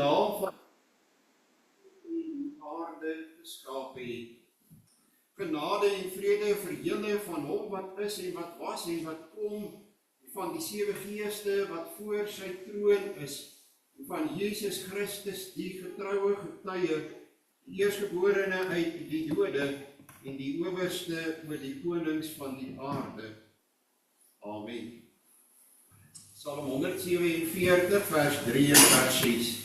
naam van die aarde geskaap het. Genade en vrede vir julle van hom wat is en wat was en wat kom, van die 7 geeste wat voor sy troon is, en van Jesus Christus, die getroue getuie, die eerstgeborene uit die dode en die owerste oor die konings van die aarde. Amen. Psalm 147 vers 3 en vers 6.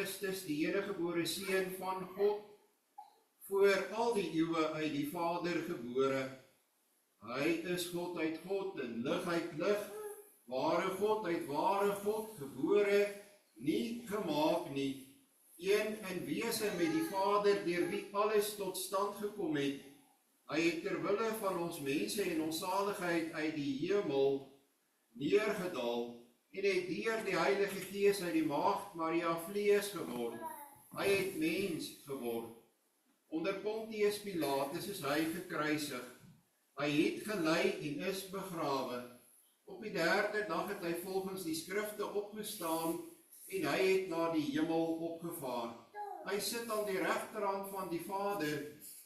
Christus, die eniggebore Seun van God, voor al die eeue uit die Vader gebore. Hy is God uit God en lig uit lig, ware God uit ware God, gebore, nie gemaak nie, een in wese met die Vader, deur wie alles tot stand gekom het. Hy het ter wille van ons mense en ons saligheid uit die hemel neergedaal, en het deur die Heilige Gees uit die maagd Maria vlees geword. Hy het mens geword. Onder Pontius Pilatus is hy gekruisig. Hy het gelei en is begrawe. Op die 3de dag het hy volgens die skrifte opgestaan en hy het na die hemel opgevaar. Hy sit aan die regterhand van die Vader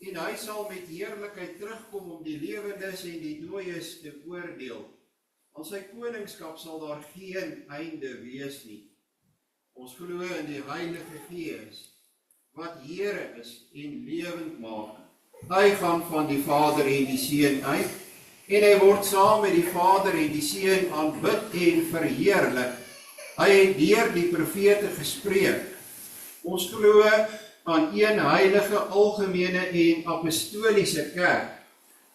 en hy sal met heerlikheid terugkom om die lewendes en die dooies te oordeel. Aan sy koningskap sal daar geen einde wees nie. Ons glo in die Heilige Gees, wat Here is en lewend maak. Hy gaan van die Vader en die Seun uit, en hy word saam met die Vader en die Seun aanbid en verheerlik. Hy het deur die profete gespreek. Ons glo aan een heilige, algemene en apostoliese kerk.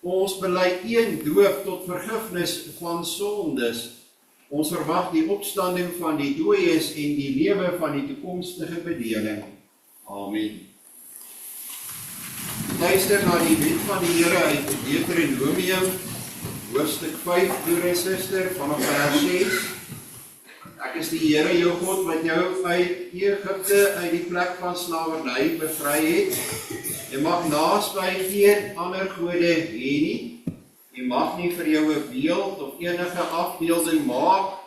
Ons bely een doop tot vergifnis van sondes. Ons verwag die opstanding van die dooies en die lewe van die toekomstige bedeling. Amen. Luister na die wet van die Here uit Deuteronomium, hoofstuk 5, broer en suster, vanaf vers 6. Ek is die Here jou God wat jou uit Egipte, uit die plek van slawerny bevry het. Jy mag naasby geen ander gode hê nie. Jy mag nie vir jou 'n beeld of enige afbeelding maak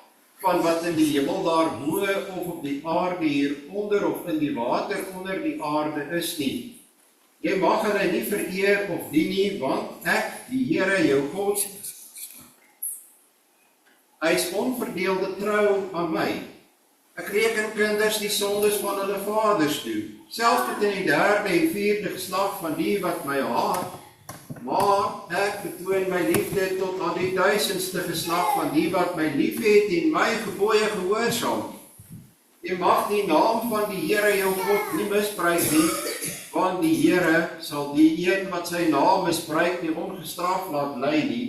van wat in die hemel daarbo of op die aarde hieronder of in die water onder die aarde is nie. Jy mag hulle nie vereer of dien nie, want ek, die Here jou God, hy is onverdeelde trou aan my. Ek reken kinders die sondes van hulle vaders toe, selfs tot in die 3de en 4de geslag van die wat my haat, maar ek betoon my liefde tot aan die 1000ste geslag van die wat my liefhet en my gebooie gehoorsaam. Jy mag die naam van die Here jou God nie misbruik nie, want die Here sal die een wat sy naam misbruik nie ongestraf laat bly nie.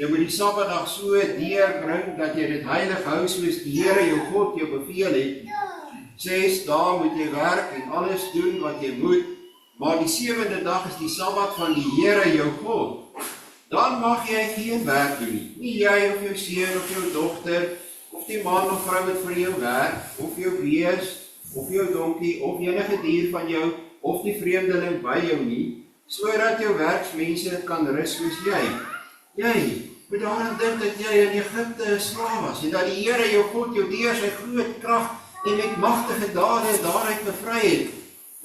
Jy moet die Sabbatdag so deurbring dat jy dit heilig hou soos die Here jou God jou beveel het. 6 dae moet jy werk en alles doen wat jy moet, maar die 7de dag is die Sabbat van die Here jou God. Dan mag jy geen werk doen nie. Nie jy of jou seun of jou dogter, of die man of vrou wat vir jou werk, of jou bees, of jou donkie, of enige dier van jou, of die vreemdeling by jou nie, sodat jou werksmense kan rus soos jy. Jy moet daaraan dink dat jy in Egipte 'n slaaf was, en dat die Here jou God jou deur sy groot krag en met magtige dade daaruit bevry het.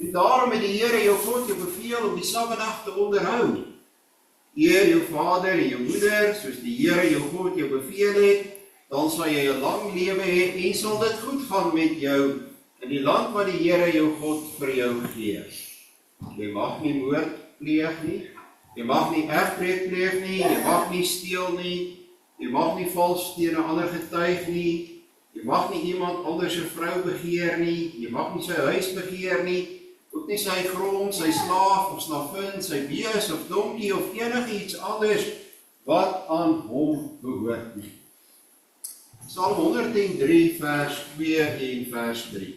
En daarom het die Here jou God jou beveel om die Sabbatdag te onderhou. Eer jou vader en jou moeder, soos die Here jou God jou beveel het, dan sal jy 'n lang lewe hê en sal dit goed gaan met jou in die land wat die Here jou God vir jou gee. Jy mag nie moord pleeg nie, jy mag nie egbreek pleeg nie, jy mag nie steel nie, jy mag nie vals teen 'n ander getuig nie, jy mag nie iemand anders se vrou begeer nie, jy mag nie sy huis begeer nie, ook nie sy grond, sy slaaf of slavin, sy bees of donkie of enigiets anders wat aan hom behoort nie. Psalm 103 vers 2 en vers 3.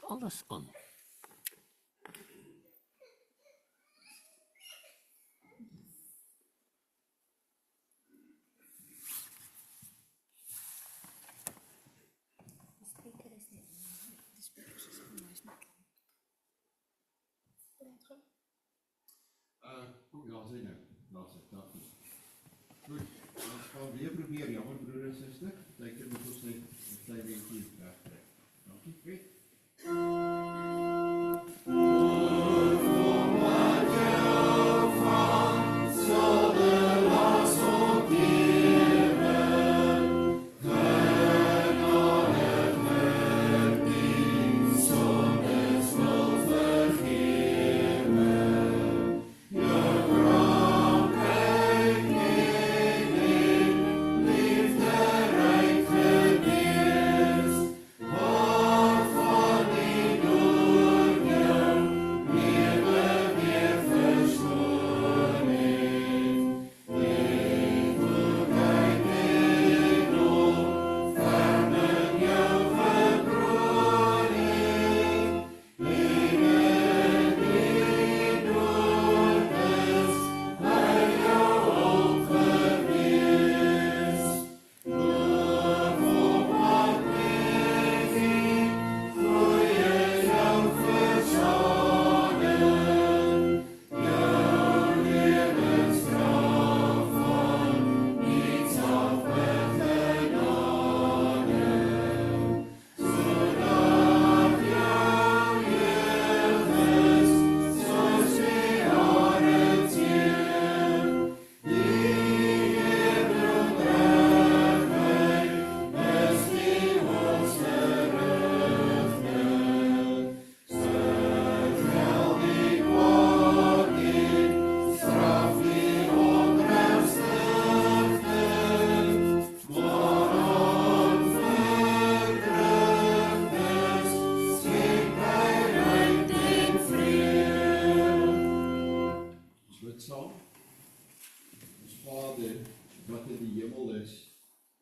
Alles aan. Ja, sê nou. Laat dit dag nie. Goed, ons gaan weer probeer, jammer broer en suster. Partykeer moet ons net 'n klein bietjie wegtrek. Dankie, Piet.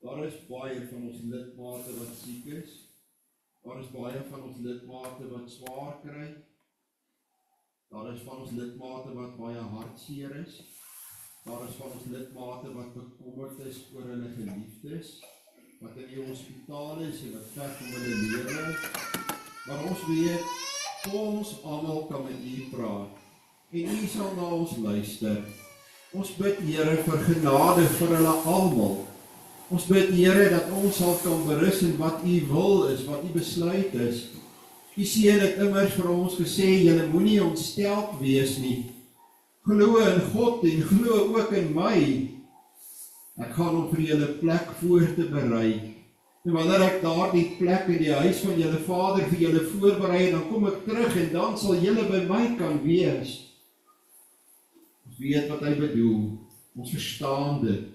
Daar is baie van ons lidmate wat siek is. Daar is baie van ons lidmate wat swaar kry. Daar is van ons lidmate wat baie hartseer is. Daar is van ons lidmate wat bekommerd is oor hulle geliefdes. wat in die hospitaal is en wat veg om hulle lewe. Maar ons weet, ons almal kan met U praat. En U sal na ons luister. Ons bid, Here, vir genade vir hulle almal. Ons bid, Here, dat ons sal kan berus in wat U wil is, wat U besluit is. U Seun het immers vir ons gesê, julle moenie ontsteld wees nie. Glo in God en glo ook in my. Ek gaan om vir julle plek voor te berei. En wanneer ek daardie plek in die huis van julle Vader vir julle voorberei, dan kom ek terug en dan sal julle by my kan wees. Ons weet wat hy bedoel. Ons verstaan dit.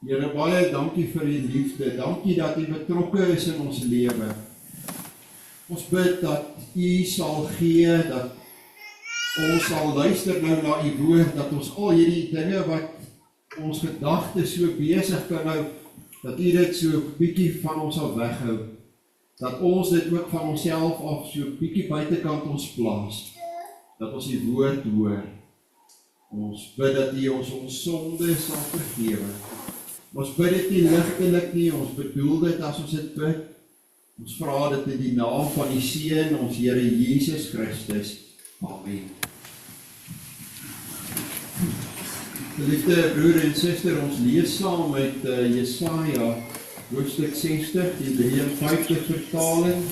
Here, baie dankie vir U liefde. Dankie dat U betrokke is in ons lewe. Ons bid dat U sal gee, dat ons sal luister nou na U woord, dat ons al hierdie dinge wat ons gedagtes so besig kan hou, dat U dit so bietjie van ons sal weghou. Dat ons dit ook van onsself af so bietjie buitekant ons plaas. Dat ons die woord hoor. Ons bid dat U ons sonde sal vergewe. Ons bid dit nie ligtelik nie, ons bedoel dit as ons dit bid. Ons vra dit in die naam van die Seun, ons Here Jesus Christus. Amen. Geliefde broer en suster, ons lees saam met Jesaja, hoofstuk 60, die 53 vertaling.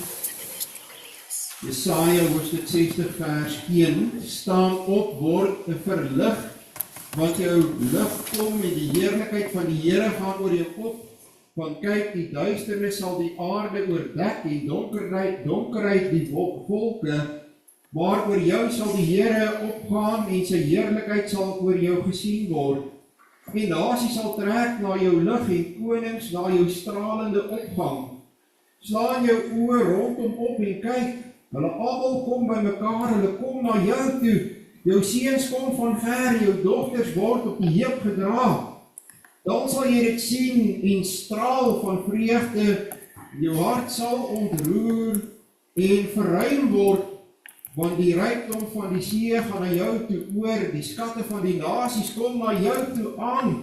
Jesaja, hoofstuk 60, vers 1, staan op, word verlig, want jou lig kom en die heerlikheid van die Here gaan oor jou op. Want kyk, die duisternis sal die aarde oordek, die donkerheid die volke, maar oor jou sal die Here opgaan en sy heerlikheid sal oor jou gesien word. En nasie sal trek na jou lig en konings na jou stralende opgang. Slaan jou oë rondom op en kyk, hulle almal kom by mekaar, hulle kom na jou toe. Jou seuns kom van ver, jou dogters word op die heup gedra. Dan sal jy dit sien en straal van vreugde, jou hart sal ontroer en verruim word, want die rykdom van die see gaan na jou toe oor, die skatte van die nasies kom na jou toe aan.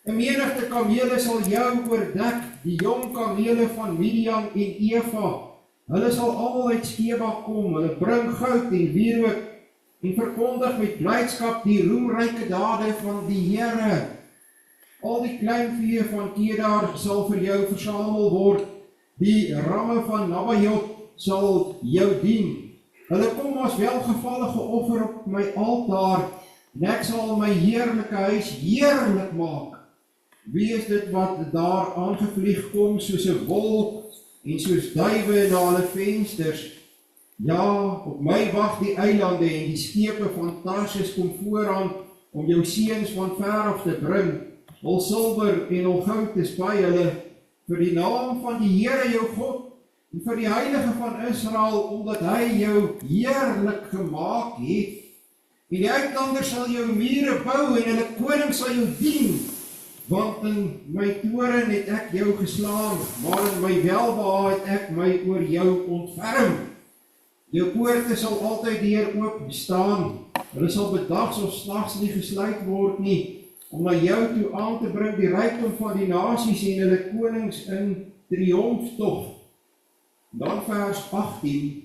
'n menigte kamele sal jou oordek, die jong kamele van Midian en Eva. Hulle sal almal uit Sheba kom, hulle bring goud en wierook en verkondig met blydskap die roemryke dade van die Here. Al die kleinvee van Kedar sal vir jou versamel word, die ramme van Nabayot sal jou dien. Hulle kom as welgevallige offer op my altaar, en ek sal my heerlike huis heerlik maak. Wie is dit wat daar aangevlieg kom soos 'n wolk en soos duwe na hulle vensters? Ja, op my wag die eilande en die skepe van Tarsis kom vooraan om jou seuns van ver af te bring. Al silwer en al goud is by hulle, vir die naam van die Here jou God, en vir die Heilige van Israel, omdat hy jou heerlik gemaak het. En die uitlanders sal jou mure bou, en hulle koning sal jou dien, want in my toren het ek jou geslaan, maar in my welbehae het ek my oor jou ontferm. Jou poorte sal altyd deur oop staan, hulle sal bedags of snags nie gesluit word nie, om na jou toe aan te bring die rykdom van die nasies en hulle konings in triomftog. Dan vers 18,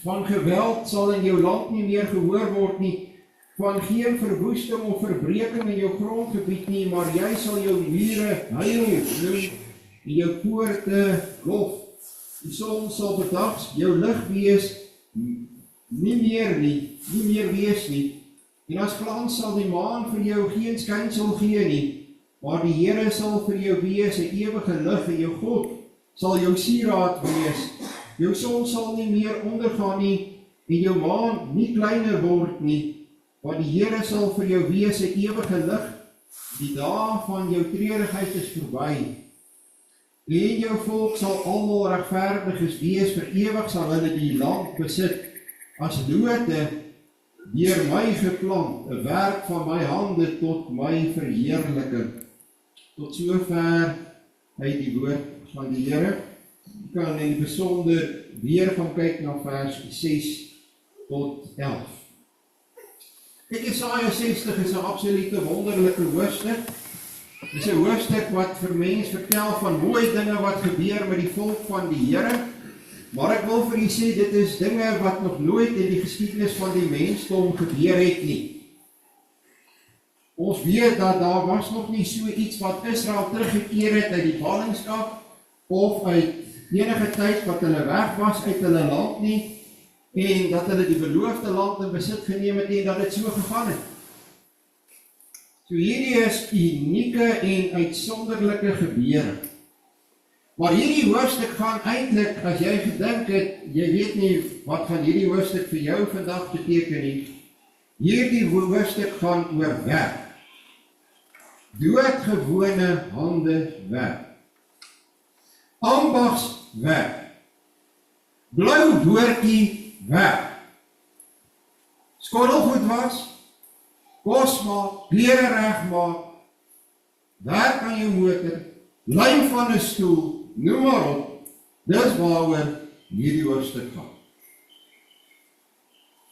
van geweld sal in jou land nie meer gehoor word nie, van geen verwoesting of verbreking in jou grondgebied nie, maar jy sal jou mure heil noem en jou poorte lof. Die son sal bedags jou lig wees, nie meer wees nie. En as glans sal die maan vir jou geen skynsel gee nie, maar die Here sal vir jou wees 'n ewige lig en jou God sal jou sieraad wees. Jou son sal nie meer ondergaan nie en jou maan nie kleiner word nie, want die Here sal vir jou wees 'n ewige lig. Die dae van jou treurigheid is verby. En jou volk sal almal regverdiges wees, vir ewig sal hulle die land besit as lote deur my geplant, 'n werk van my hande tot my verheerliking. Tot sover uit die woord van die Here. Jy kan in besonder weer gaan kyk na vers 6 tot 11. Kyk, Jesaja 60 is 'n absolute wonderlike hoofstuk. Dis 'n hoofstuk wat vir mense vertel van mooi dinge wat gebeur met die volk van die Here. Maar ek wil vir u sê, dit is dinge wat nog nooit in die geskiedenis van die mensdom gebeur het nie. Ons weet dat daar was nog nie so iets wat Israel teruggekeer het uit die ballingskap, of uit enige tyd wat hulle weg was uit hulle land nie, en dat hulle die beloofde land in besit geneem het en dat dit so gegaan het. So hierdie is unieke en uitsonderlike gebeure. Maar hierdie hoofstuk gaan eintlik, as jy gedink het, jy weet nie wat gaan hierdie hoofstuk vir jou vandag beteken nie. Hierdie hoofstuk gaan oor werk. Doodgewone hande werk. Ambagswerk. Blou boortjie werk. Skottelgoed was, kos maak, klere regmaak, werk aan jou motor, lyn van 'n stoel, noem maar op. Dis waaroor hierdie hoofstuk gaan.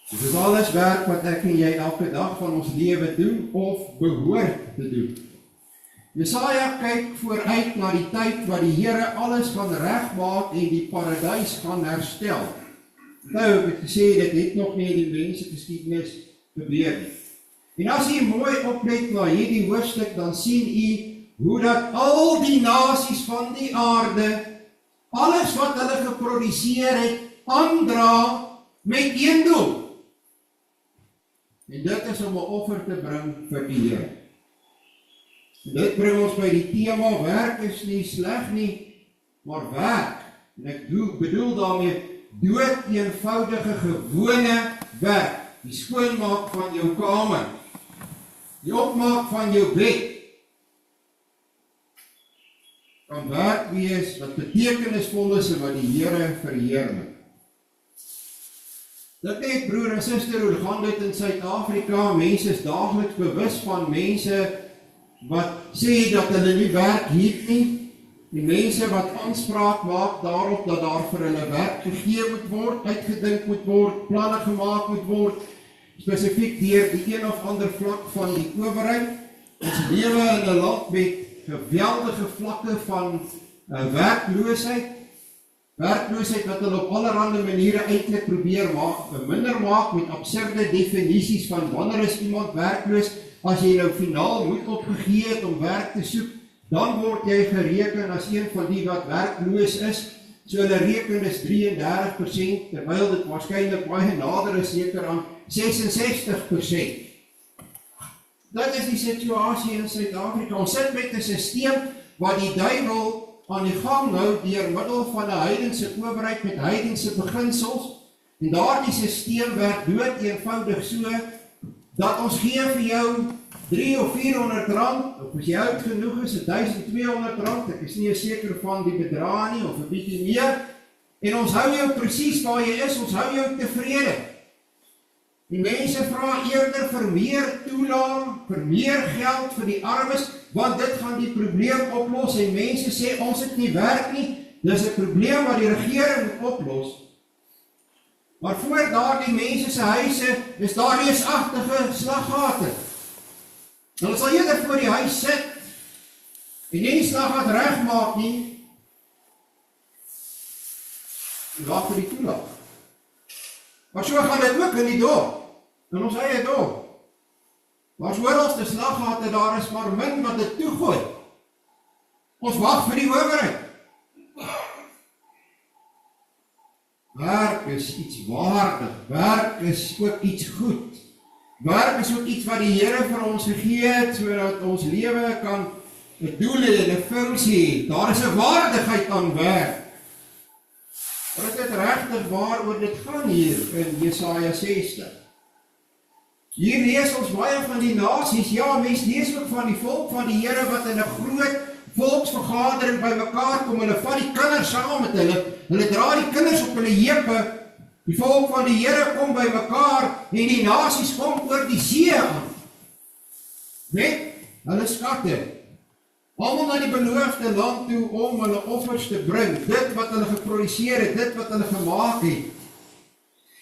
Dit is alles werk wat ek en jy elke dag van ons lewe doen of behoort te doen. Jesaja kyk vooruit na die tyd wat die Here alles gaan regmaak en die paradys gaan herstel. Nou, ek het gesê, dit het nog nie in die mensgeskiedenis gebeur nie. En as jy mooi oplet na hierdie hoofstuk, dan sien jy hoe dat al die nasies van die aarde, alles wat hulle geproduseer het, aandra met een doel. En dit is om 'n offer te bring vir die Here. Dit bring ons by die tema, werk is nie sleg nie, maar werk. En ek bedoel daarmee dood eenvoudige gewone werk. Die skoonmaak van jou kamer, die opmaak van jou bed, kan werk wees wat betekenisvol is en wat die Here verheerlik. Dit net, broer en suster, hoe gaan dit in Suid-Afrika? Mense is daagliks bewus van mense wat sê dat hulle nie werk het nie. Die mense wat aanspraak maak daarop dat daar vir hulle werk gegee moet word, uitgedink moet word, planne gemaak moet word, spesifiek deur die een of ander vlak van die owerheid. Ons lewe in 'n land met geweldige vlakke van werkloosheid. Werkloosheid wat hulle op allerlei maniere eintlik probeer minder maak met absurde definisies van wanneer is iemand werkloos. As jy nou finaal moed opgegee het om werk te soek, dan word jy gereken as een van die wat werkloos is. So hulle reken is 33%, terwyl dit waarskynlik baie nader is seker aan 66%. Dit is die situasie in Suid-Afrika. Ons sit met 'n stelsel wat die duiwel aan die gang hou deur middel van 'n heidense owerheid met heidense beginsels. En daardie stelsel werk dood eenvoudig so dat ons gee vir jou 300 of 400 rand, of as jy oud genoeg is, 1200 rand, ek is nie seker van die bedrag nie, of 'n bietjie meer, en ons hou jou presies waar jy is, ons hou jou tevrede. Die mense vra eerder vir meer toelaag, vir meer geld vir die armes, want dit gaan die probleem oplos, en mense sê, ons het nie werk nie, dis 'n probleem wat die regering moet oplos. Maar voor daardie mense se huise is daar reusagtige slaggate. Hulle sal eerder voor die huis sit en nie die slaggat regmaak nie. En wag vir die toelaag. Maar so gaan dit ook in die dorp, in ons eie dorp. Maar as oral die slaggate daar is maar min wat dit toegooi. Ons wag vir die owerheid. Werk is iets waardig, werk is ook iets goed. Werk is ook iets wat die Here vir ons gegee het, sodat ons lewe kan 'n doel en 'n funksie hê. Daar is 'n waardigheid aan werk. Maar dit is regtig waaroor dit gaan hier in Jesaja 60. Hier lees ons baie van die nasies, ja, mens lees ook van die volk van die Here wat in 'n groot volksvergadering by mekaar kom, hulle vat die kinders saam met hulle dra die kinders op hulle heupe, die volk van die Here kom by mekaar, en die nasies kom oor die see aan, met hulle skatte, almal na die beloofde land toe, om hulle offers te bring, dit wat hulle geproduseer het, dit wat hulle gemaak het,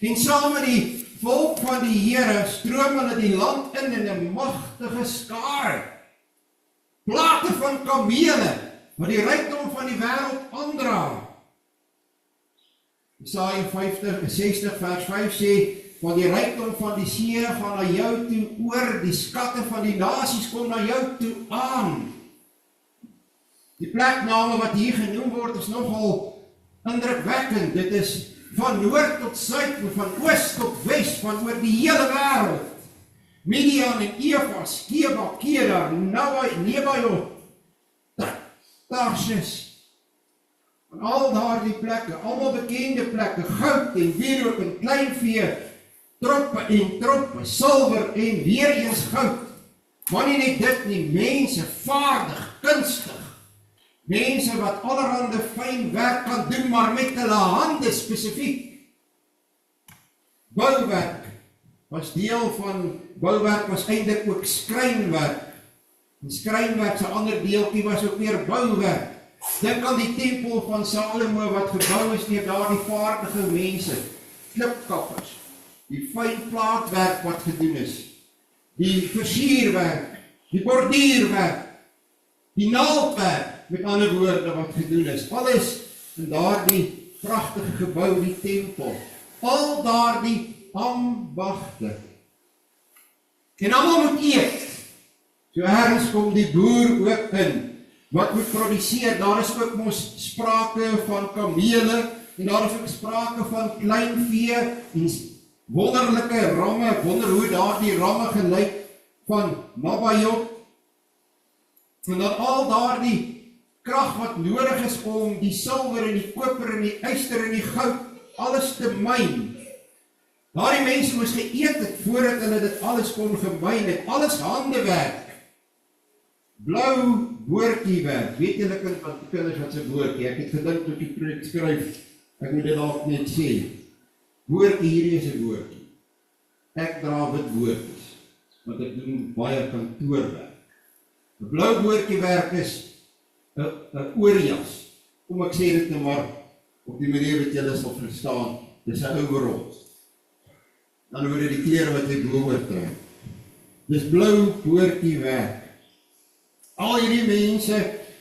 en saam met die volk van die Here stroom hulle die land in 'n magtige skare. plate van kamele, wat die rykdom van die wêreld aandra. Jesaja 60 vers 5 sê, want die rykdom van die see gaan na jou toe oor, die skatte van die nasies kom na jou toe aan. Die plekname wat hier genoem word is nogal indrukwekkend. Dit is van noord tot suid, van oos tot wes, van oor die hele wêreld. Midian en Evas, Keba, Kedar, Nebaiot, Tarsis. En al daardie plekke, allemaal bekende plekke, goud en wierook en kleinvee, troppe, silwer en weer eens goud. Maar nie net dit nie, mense vaardig, kunstig. Mense wat allerhande fyn werk kan doen, maar met hulle hande spesifiek. Bouwerk was deel van, bouwerk was eintlik ook skrynwerk. En skrynwerk, sy ander deeltjie was ook weer bouwerk. Dink aan die tempel van Salomo wat gebou is deur daardie vaardige mense, klipkappers, die fyn plaatwerk wat gedoen is, die versierwerk, die bordierwerk, die naaldwerk, met ander woorde wat gedoen is, alles in daardie pragtige gebou, die tempel, al daardie ambagte. En almal moet eet, so ergens kom die boer ook in, wat moet produseer, daar is ook mos sprake van kamele, en daar is ook sprake van kleinvee, en wonderlike ramme, ek wonder hoe daar die ramme gelyk, van Nebaiot, en dan al daar die krag wat nodig is om die silwer en die koper en die yster en die goud, alles te myn. Daar die mense moes geëet het, voordat hulle dit alles kon gemyn het, alles handewerk, blou boortjiewerk, weet julle kinders wat sy boortjie, ek het gedink toe die preek skryf, ek moet dit dalk net sê, boortjie, hierdie is 'n boortjie, ek dra wit boortjies, want ek doen baie kantoorwerk, 'n blou boortjiewerk is 'n oorjas, kom ek sê dit nou maar, op die manier wat julle sal verstaan, dis 'n overall, dan word die klere wat jy bo-oor dra, dis blou boortjiewerk. Al hierdie mense,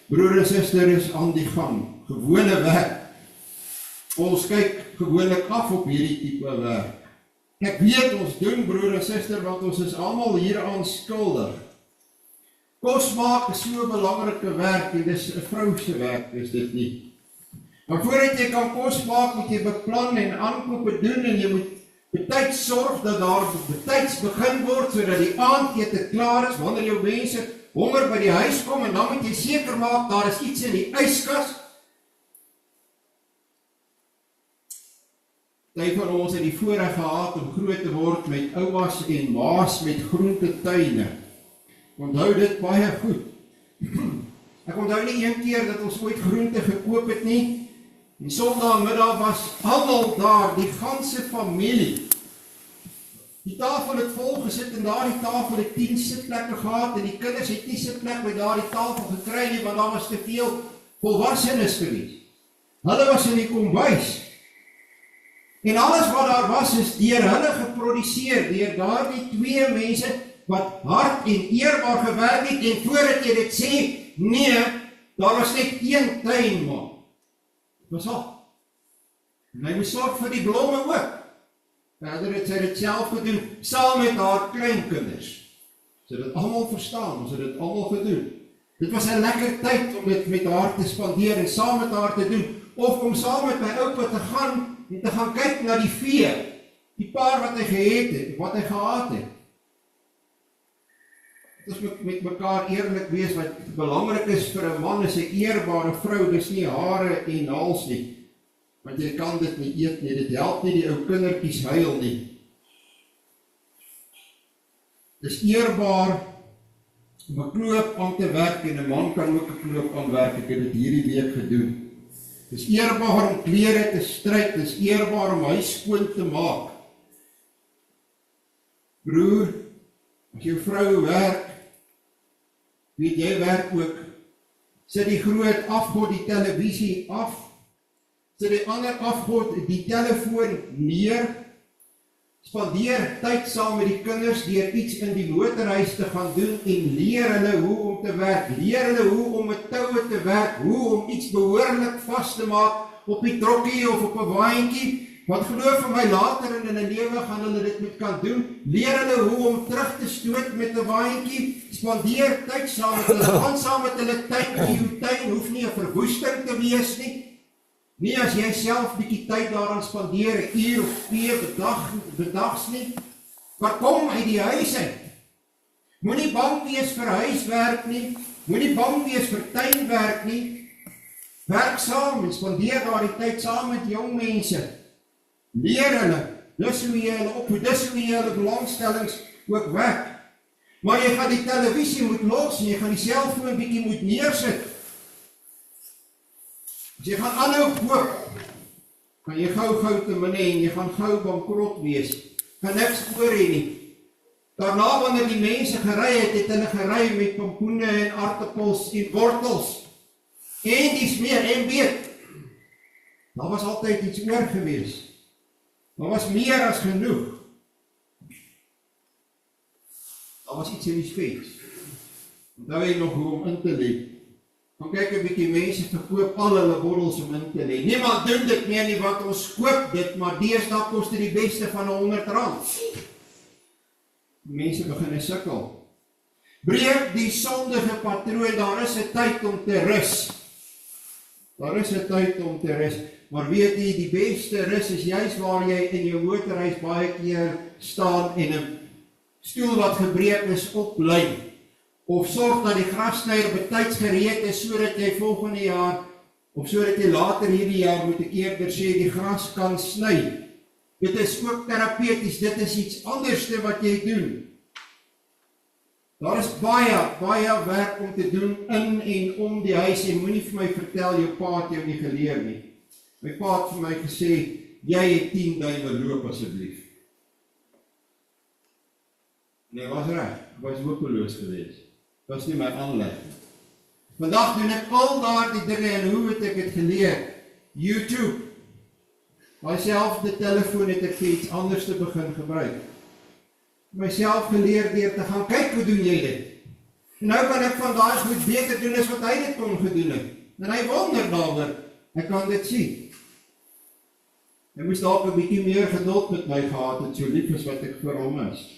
broer en suster, is aan die gang, gewone werk. Ons kyk gewoonlik af op hierdie tipe werk. Ek weet ons doen, broer en suster, want ons is almal hieraan skuldig. Kos maak is so 'n belangrike werk, en dis 'n vrou se werk, is dit nie. Maar voordat jy kan kos maak, moet jy beplan en aankope doen, en jy moet betyds sorg dat daar betyds begin word, sodat die aandete klaar is, wanneer jou mense honger by die huis kom, en dan moet jy seker maak, daar is iets in die yskas. Party van ons het die voorreg gehad om groot te word met oumas en maas met groentetuine. Onthou dit baie goed. Ek onthou nie een keer dat ons ooit groente gekoop het nie. En Sondagmiddag was almal daar, die ganse familie. Die tafel het vol gesit, en daardie tafel het 10 sitplekke gehad, en die kinders het nie sitplek by daardie tafel gekry nie, want daar was te veel volwassenes gewees. Hulle was in die kombuis. En alles wat daar was, is deur hulle geproduseer, deur daardie 2 mense, wat hard en eerbaar gewerk het, en voordat jy dit sê, nee, daar was net 1 tuin, man. Dit was al. En hy moes sorg vir die blomme ook. Verder het sy dit self gedoen, saam met haar kleinkinders. Sy het dit almal verstaan, ons het dit almal gedoen. Dit was 'n lekker tyd om dit met haar te spandeer, en saam met haar te doen, of om saam met my oupa te gaan, en te gaan kyk na die vee, die paar wat hy gehet het, wat hy gehad het. Ons moet met mekaar eerlik wees, wat belangrik is vir 'n man is 'n eerbare vrou, dis nie hare en hals nie. Want jy kan dit nie eet nie, dit help nie die ou kindertjies huil nie. Dis eerbaar om 'n knoop aan te werk, en 'n man kan ook 'n knoop aan werk, ek het dit hierdie week gedoen. Dis eerbaar om klere te stryk, dis eerbaar om huis skoon te maak. Broer, as jou vrou werk, weet jy werk ook, sit die groot afgod die televisie af, sit die ander afgod die telefoon neer, Spandeer tyd saam met die kinders deur iets in die motorhuis te gaan doen en leer hulle hoe om te werk. Leer hulle hoe om met toue te werk, hoe om iets behoorlik vas te maak op die trokkie of op 'n waantjie. Want geloof vir my, later in hulle lewe gaan hulle dit moet kan doen. Leer hulle hoe om terug te stoot met 'n waantjie. Spandeer tyd saam met hulle, gaan saam met hulle tyd in jou tuin, hoef nie 'n verwoesting te wees nie. Nie as jy self bietjie tyd daaraan spandeer, 'n uur of 2 bedags nie. Maar kom uit die huis uit. Moenie bang wees vir huiswerk nie. Moenie bang wees vir tuinwerk nie. Werk saam en spandeer daardie tyd saam met jong mense. Leer hulle. Dis hoe jy hulle opvoed. Dis hoe jy hulle belangstellings ook wek. Maar jy gaan die televisie moet los en jy gaan die selfoon bietjie moet neersit. As jy gaan aanhou koop, gaan jy gou te min hê en jy gaan gou bankrot wees. Gaan niks oor hê nie. Daarna wanneer die mense gery het, het hulle gery met pompoene en aartappels en wortels. En dis meer en weet. Daar was altyd iets oor gewees. Daar was meer as genoeg. Daar was iets in die spens. Onthou jy nog hoe om in te lê? Dan kyk 'n bietjie, mense verkoop al hulle bottels om in te lê. Niemand doen dit meer nie, want ons koop dit, maar deesdae kos dit die beste van R100. Mense begin sukkel. Breek die sondige patroon, daar is 'n tyd om te rus. Daar is 'n tyd om te rus. Maar weet jy, die beste rus is juis waar jy in jou motorhuis baie keer staan en 'n stoel wat gebreek is oplei. Of sorg dat die grassnyer betyds gereed is, sodat jy volgende jaar, of sodat jy later hierdie jaar moet ek eerder sê, die gras kan sny. Dit is ook terapeuties, dit is iets anders wat jy doen. Daar is baie werk om te doen in en om die huis, en moenie vir my vertel, jou pa het jou nie geleer nie. My pa het vir my gesê, jy het 10 duime loop asseblief. Nee, was reg, ek was hopeloos geweest. Dat was nie my aanleg. Vandag doen ek al daardie dinge en hoe het ek het geleer? YouTube. Myselfde telefoon het ek iets anders te begin gebruik. Myself geleer deur te gaan kyk, hoe doen jy dit? En nou kan ek vandaag goed beter doen as wat hy dit kon gedoen het. En hy wonder daaroor, ek kan dit sien. Hy moes dalk 'n bietjie meer geduld met my gehad het, so lief as wat ek vir hom is.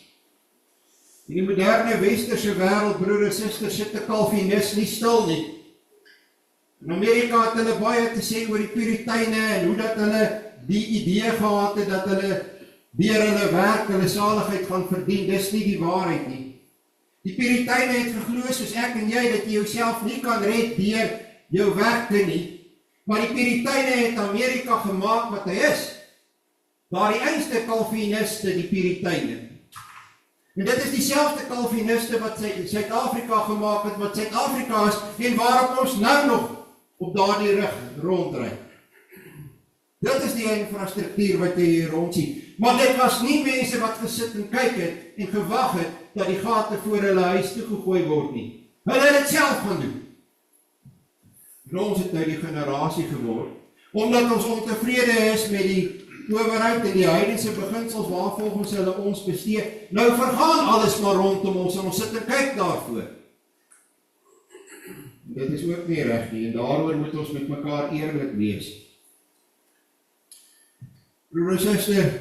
In die moderne westerse wêreld, broer en suster, sit 'n Calvinis nie stil nie. In Amerika het hulle baie te sê oor die Puriteine en hoe dat hulle die idee gehad het dat hulle deur hulle werk hulle saligheid gaan verdien. Dis nie die waarheid nie. Die Puriteine het geglo soos ek en jy dat jy jouself nie kan red deur jou werke nie. Maar die Puriteine het Amerika gemaak wat hy is. Daardie einste Calviniste, die Puriteine. En dit is dieselfde Calviniste wat Suid-Afrika gemaak het, wat Suid-Afrika is, en waarop ons nou nog op daardie rug rondry. Dit is die infrastruktuur wat jy hier rond sien. Maar dit was nie mense wat gesit en kyk het, en gewag het, dat die gate voor hulle huis toegegooi word nie. Hulle het dit self gaan doen. En ons het nou die generasie geword, omdat ons ontevrede is met die owerheid en die heidense beginsels waarvolgens hulle ons bestee. Nou vergaan alles maar rondom ons en ons sit en kyk daarvoor. Dit is ook nie reg nie en daaroor moet ons met mekaar eerlik wees. Broer en suster,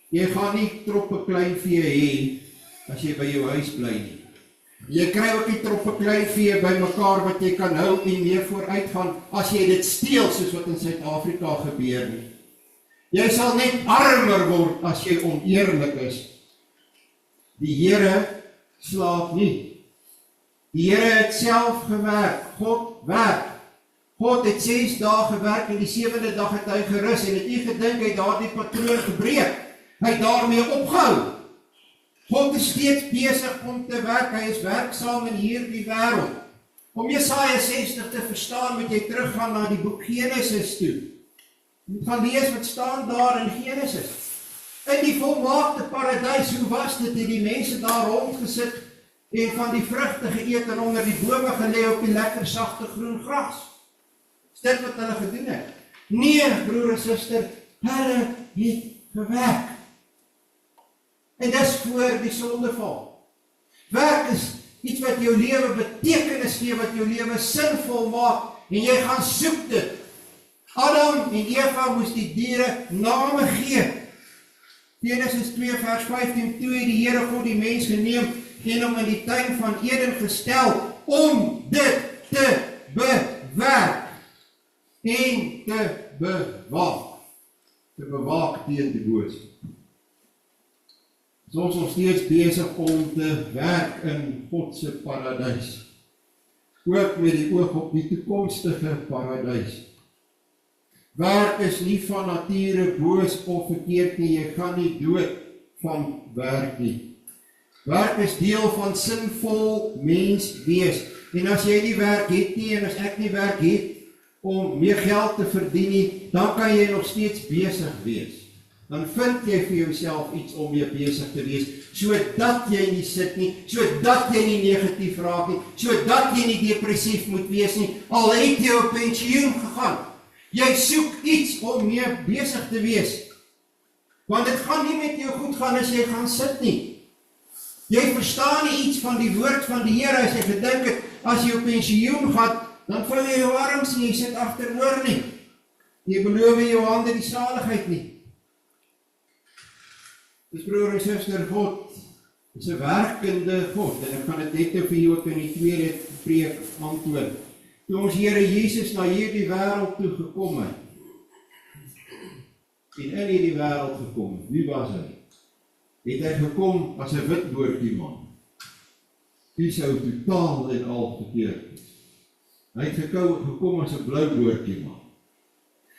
jy gaan nie troppe kleinvee hê as jy by jou huis bly nie. Jy kry ook nie troppe kleinvee by mekaar wat jy kan hou en mee vooruit gaan as jy dit steel soos wat in Suid-Afrika gebeur nie. Jy sal net armer word as jy oneerlik is. Die Here slaap nie. Die Here het self gewerk. God werk. God het 6 dae gewerk en die 7de dag het hy gerus en het nie gedink hy daardie patroon gebreek. Hy het daarmee opgehou. God is steeds besig om te werk. Hy is werksaam in hierdie wêreld. Om Jesaja 60 te verstaan, moet jy teruggaan na die boek Genesis toe. Jy moet gaan lees wat staan daar in Genesis. In die volmaakte paradys, hoe was dit? Het die mense daar rondgesit en van die vrugte geëet en onder die bome gelê op die lekker sagte groen gras? Is dit wat hulle gedoen het? Nee, broer en suster, hulle het gewerk. En dis voor die sondeval. Werk is iets wat jou lewe betekenis gee, wat jou lewe sinvol maak, en jy gaan soek dit. Adam en Eva moes die diere name gee. Genesis 2 vers 15, toe het die Here God die mens geneem en hom in die tuin van Eden gestel om dit te bewerk en te bewaak. Te bewaak teen die boos. Ons is nog steeds besig om te werk in God se paradys. Ook met die oog op die toekomstige paradys. Werk is nie van nature boos of verkeerd nie, jy gaan nie dood van werk nie. Werk is deel van sinvol mens wees. En as jy nie werk het nie, en as ek nie werk het om meer geld te verdien nie, dan kan jy nog steeds besig wees. Dan vind jy vir jouself iets om mee besig te wees, sodat jy nie sit nie, sodat jy nie negatief raak nie, sodat jy nie depressief moet wees nie, al het jy op pensioen gegaan. Jy soek iets om mee besig te wees. Want dit gaan nie met jou goed gaan as jy gaan sit nie. Jy verstaan nie iets van die woord van die Here as jy gedink het, as jy op pensioen gaan, dan vul jy jou arms en jy sit agteroor nie. Jy beloof jou hande die saligheid nie. Dus broer en suster, God is 'n werkende God, en ek kan dit net vir jou ook in die tweede preek antwoord. Toe ons Here Jesus na hierdie wêreld toe gekom het, en in hierdie wêreld gekom het, wie was hy? Het hy gekom as 'n wit boortjie man. Die sou totaal en al verkeerd is. Hy het gekom as 'n blou boortjie man.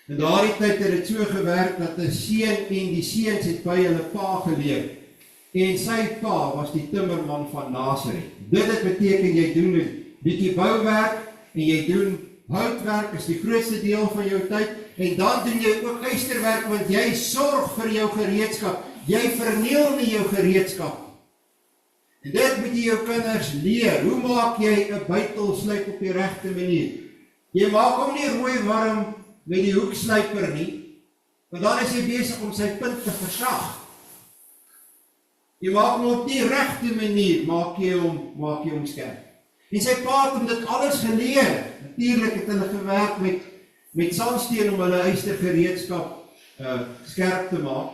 In daardie tyd het dit so gewerk dat 'n seun en die seuns het by hulle pa geleef. En sy pa was die timmerman van Nasaret. Dit beteken jy doen 'n bietjie bouwerk en jy doen houtwerk, is die grootste deel van jou tyd. En dan doen jy ook ysterwerk, want jy sorg vir jou gereedskap. Jy verniel nie jou gereedskap. En dit moet jy jou kinders leer. Hoe maak jy 'n bytel slyp op die regte manier? Jy maak hom nie rooi warm met die hoekslyper nie, want dan is hy besig om sy punt te versag. Jy maak hom op die regte manier, maak jy hom skerp. En sy pa het hom dit alles geleer. Natuurlik het hulle gewerk met sandsteen om hulle ystergereedskap skerp te maak.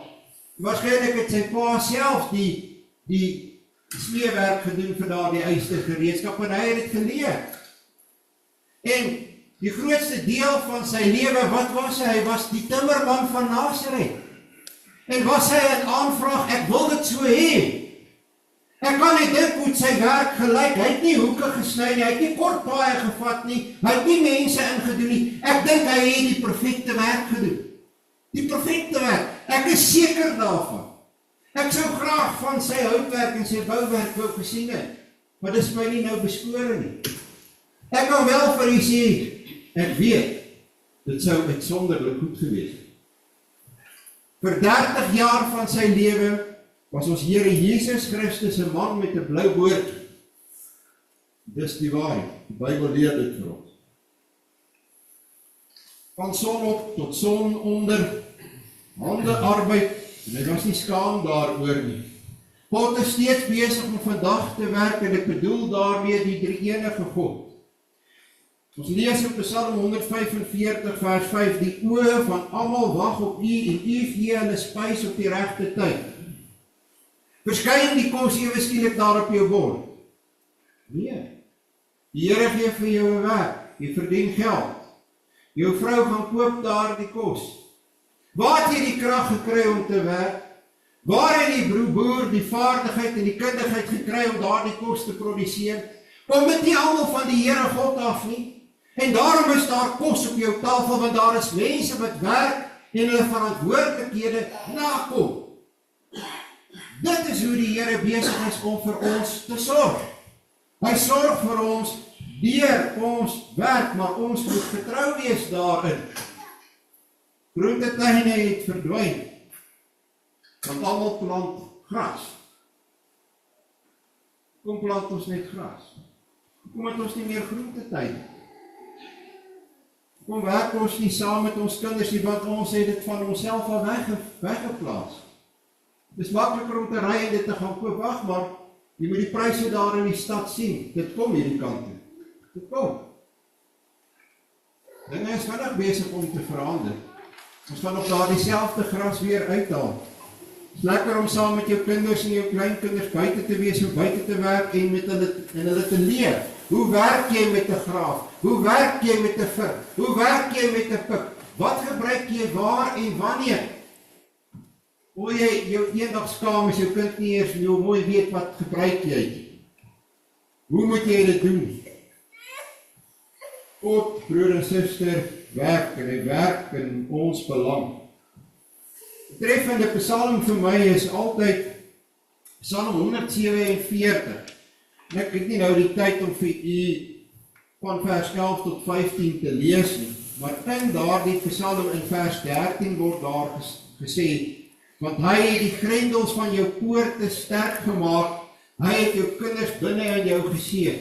Waarskynlik het sy pa self die smeewerk gedoen vir daardie ystergereedskap, en hy het dit geleer. En die grootste deel van sy lewe, wat was hy? Hy was die timmerman van Nasaret. En was hy 'n aanvraag, ek wil dit so hê. Ek kan nie dink hoe sy werk gelyk, hy het nie hoeke gesny nie, hy het nie kort paaie gevat nie, hy het nie mense ingedoen nie. Ek dink hy het die perfekte werk gedoen. Die perfekte werk, ek is seker daarvan. Ek sou graag van sy houtwerk en sy bouwerk wou gesien het, maar dis my nie nou beskore nie. Ek kan wel vir u sê, ek weet, dit sou uitsonderlik goed gewees het. Vir 30 jaar van sy lewe was ons Here Jesus Christus 'n man met 'n blou boord. Dis die waarheid. Die Bybel leer dit vir ons. Van son op tot son onder, hande arbeid, en hy was nie skaam daaroor nie. God is steeds besig om vandag te werk, en ek bedoel daarmee die drie-enige God. Ons lees in Psalm 145 vers 5, die oë van almal wag op u, en u gee hulle spys op die regte tyd. Verskyn die kos ewe skielik daar op jou bord? Nee. Die Here gee vir jou 'n werk, jy verdien geld. Jou vrou gaan koop daar die kos. Waar het jy die krag gekry om te werk? Waar het die boer die vaardigheid en die kundigheid gekry om daar die kos te produseer? Kom dit nie almal van die Here God af nie? En daarom is daar kos op jou tafel, want daar is mense wat werk en hulle verantwoordelikhede nakom. Dit is hoe die Here besig is om vir ons te sorg. Hy sorg vir ons deur ons werk, maar ons moet getrou wees daarin. Groentetuine het verdwyn, want almal plant gras. Kom plant ons net gras. Kom het ons nie meer groentetuine. Kom werk ons nie saam met ons kinders nie, want ons het dit van onsself al weggeplaas. Dis makliker om te ry en dit te gaan koop. Wag maar, jy moet die pryse daar in die stad sien. Dit kom hierdie kant toe. Dit kom. Dinge is vinnig besig om te verander. Ons gaan op daar dieselfde gras weer uithaal. Het is lekker om saam met jou kinders en jou kleinkinders buite te wees, om buite te werk en met hulle te leer. Hoe werk jy met 'n graaf? Hoe werk jy met 'n vik? Hoe werk jy met 'n pik? Wat gebruik jy waar en wanneer? Hoe jy jou eendag skaam as jou kind nie eers mooi weet wat gebruik jy. Hoe moet jy dit doen? God, broer en suster, werk en hy werk in ons belang. Die treffende psalm vir my is altyd Psalm 147. En ek het nie nou die tyd om vir u van vers 11 tot 15 te lees nie, maar in daardie psalm in vers 13 word daar gesê, want hy het die grendels van jou poorte sterk gemaak, hy het jou kinders binne in jou geseën.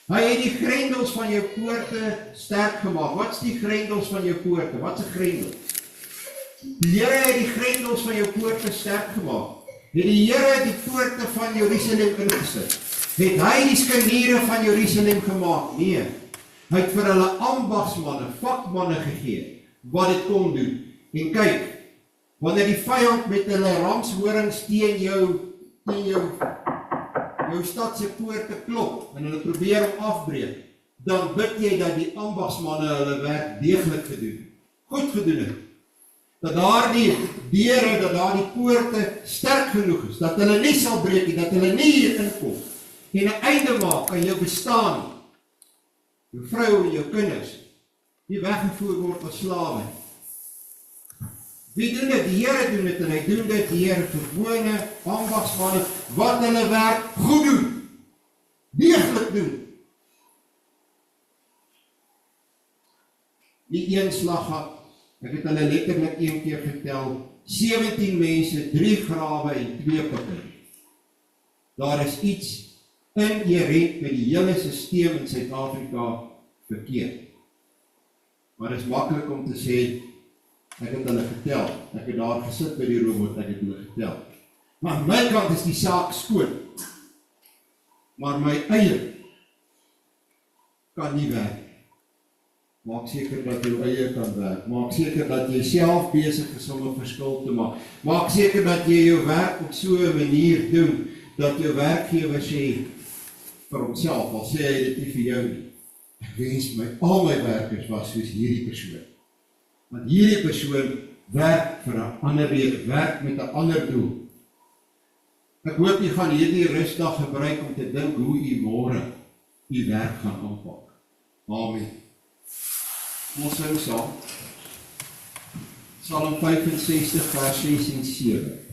Hy het die grendels van jou poorte sterk gemaak. Wat is die grendels van jou poorte? Wat is 'n grendel? Die Here het die grendels van jou poorte sterk gemaak. Het die Here die poorte van Jerusalem ingesit? Het hy die skeniere van Jerusalem gemaak? Nee. Hy het vir hulle ambagsmanne, vakmanne gegee, wat dit kon doen. En kyk, wanneer die vyand met hulle ramshorings teen jou stadse poorte klop, en hulle probeer hom afbreek, dan bid jy dat die ambagsmanne hulle werk deeglik gedoen, goed gedoen het. Dat daardie deure, dat daardie poorte sterk genoeg is, dat hulle nie sal breek nie, dat hulle nie hier inkom, en 'n einde maak aan jou bestaan, jou vrou en jou kinders, nie weggevoer word as slawe. Wie doen dit? Die Here doen dit, en hy doen dit deur gewone ambagsmanne wat hulle werk goed doen, deeglik doen. Nie een slag gehad. Ek het hulle letterlik een keer getel, 17 mense, 3 grawe en 2 pikke. Daar is iets inherent met die hele stelsel in Suid-Afrika verkeerd. Maar dit is maklik om te sê, ek het hulle getel, ek het daar gesit by die robot, ek het hulle getel. Maar aan my kant is die saak skoon. Maar my eie kan nie werk. Maak seker dat jou eie kan werk. Maak seker dat jy self besig is om 'n verskil te maak. Maak seker dat jy jou werk op so 'n manier doen, dat jou werkgewer sê vir homself, al sê hy dit nie vir jou nie. Ek wens al my werkers was soos hierdie persoon. Want hierdie persoon werk vir 'n ander rede, werk met 'n ander doel. Ek hoop jy gaan hierdie rustdag gebruik om te dink hoe u môre u werk gaan aanpak. Amen. Ons sing saam. Psalm 65 vers 6 en 7.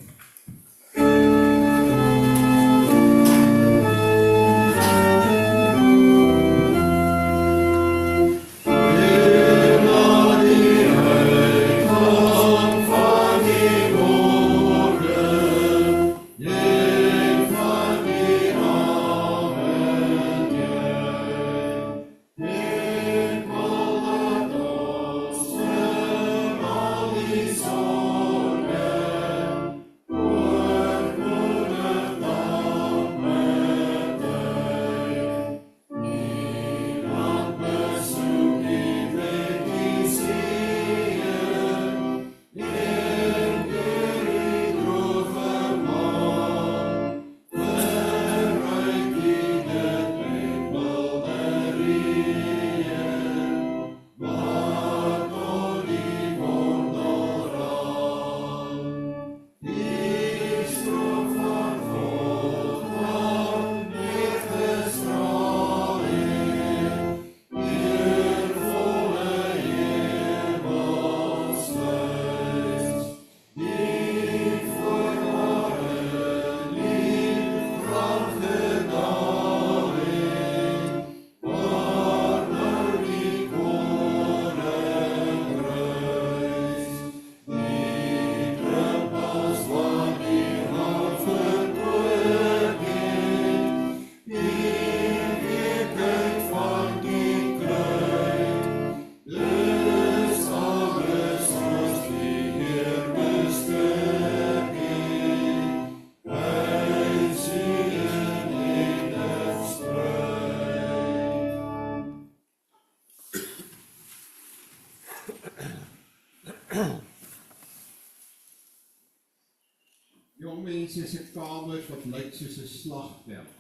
mense se kamers wat lyk soos 'n slagveld.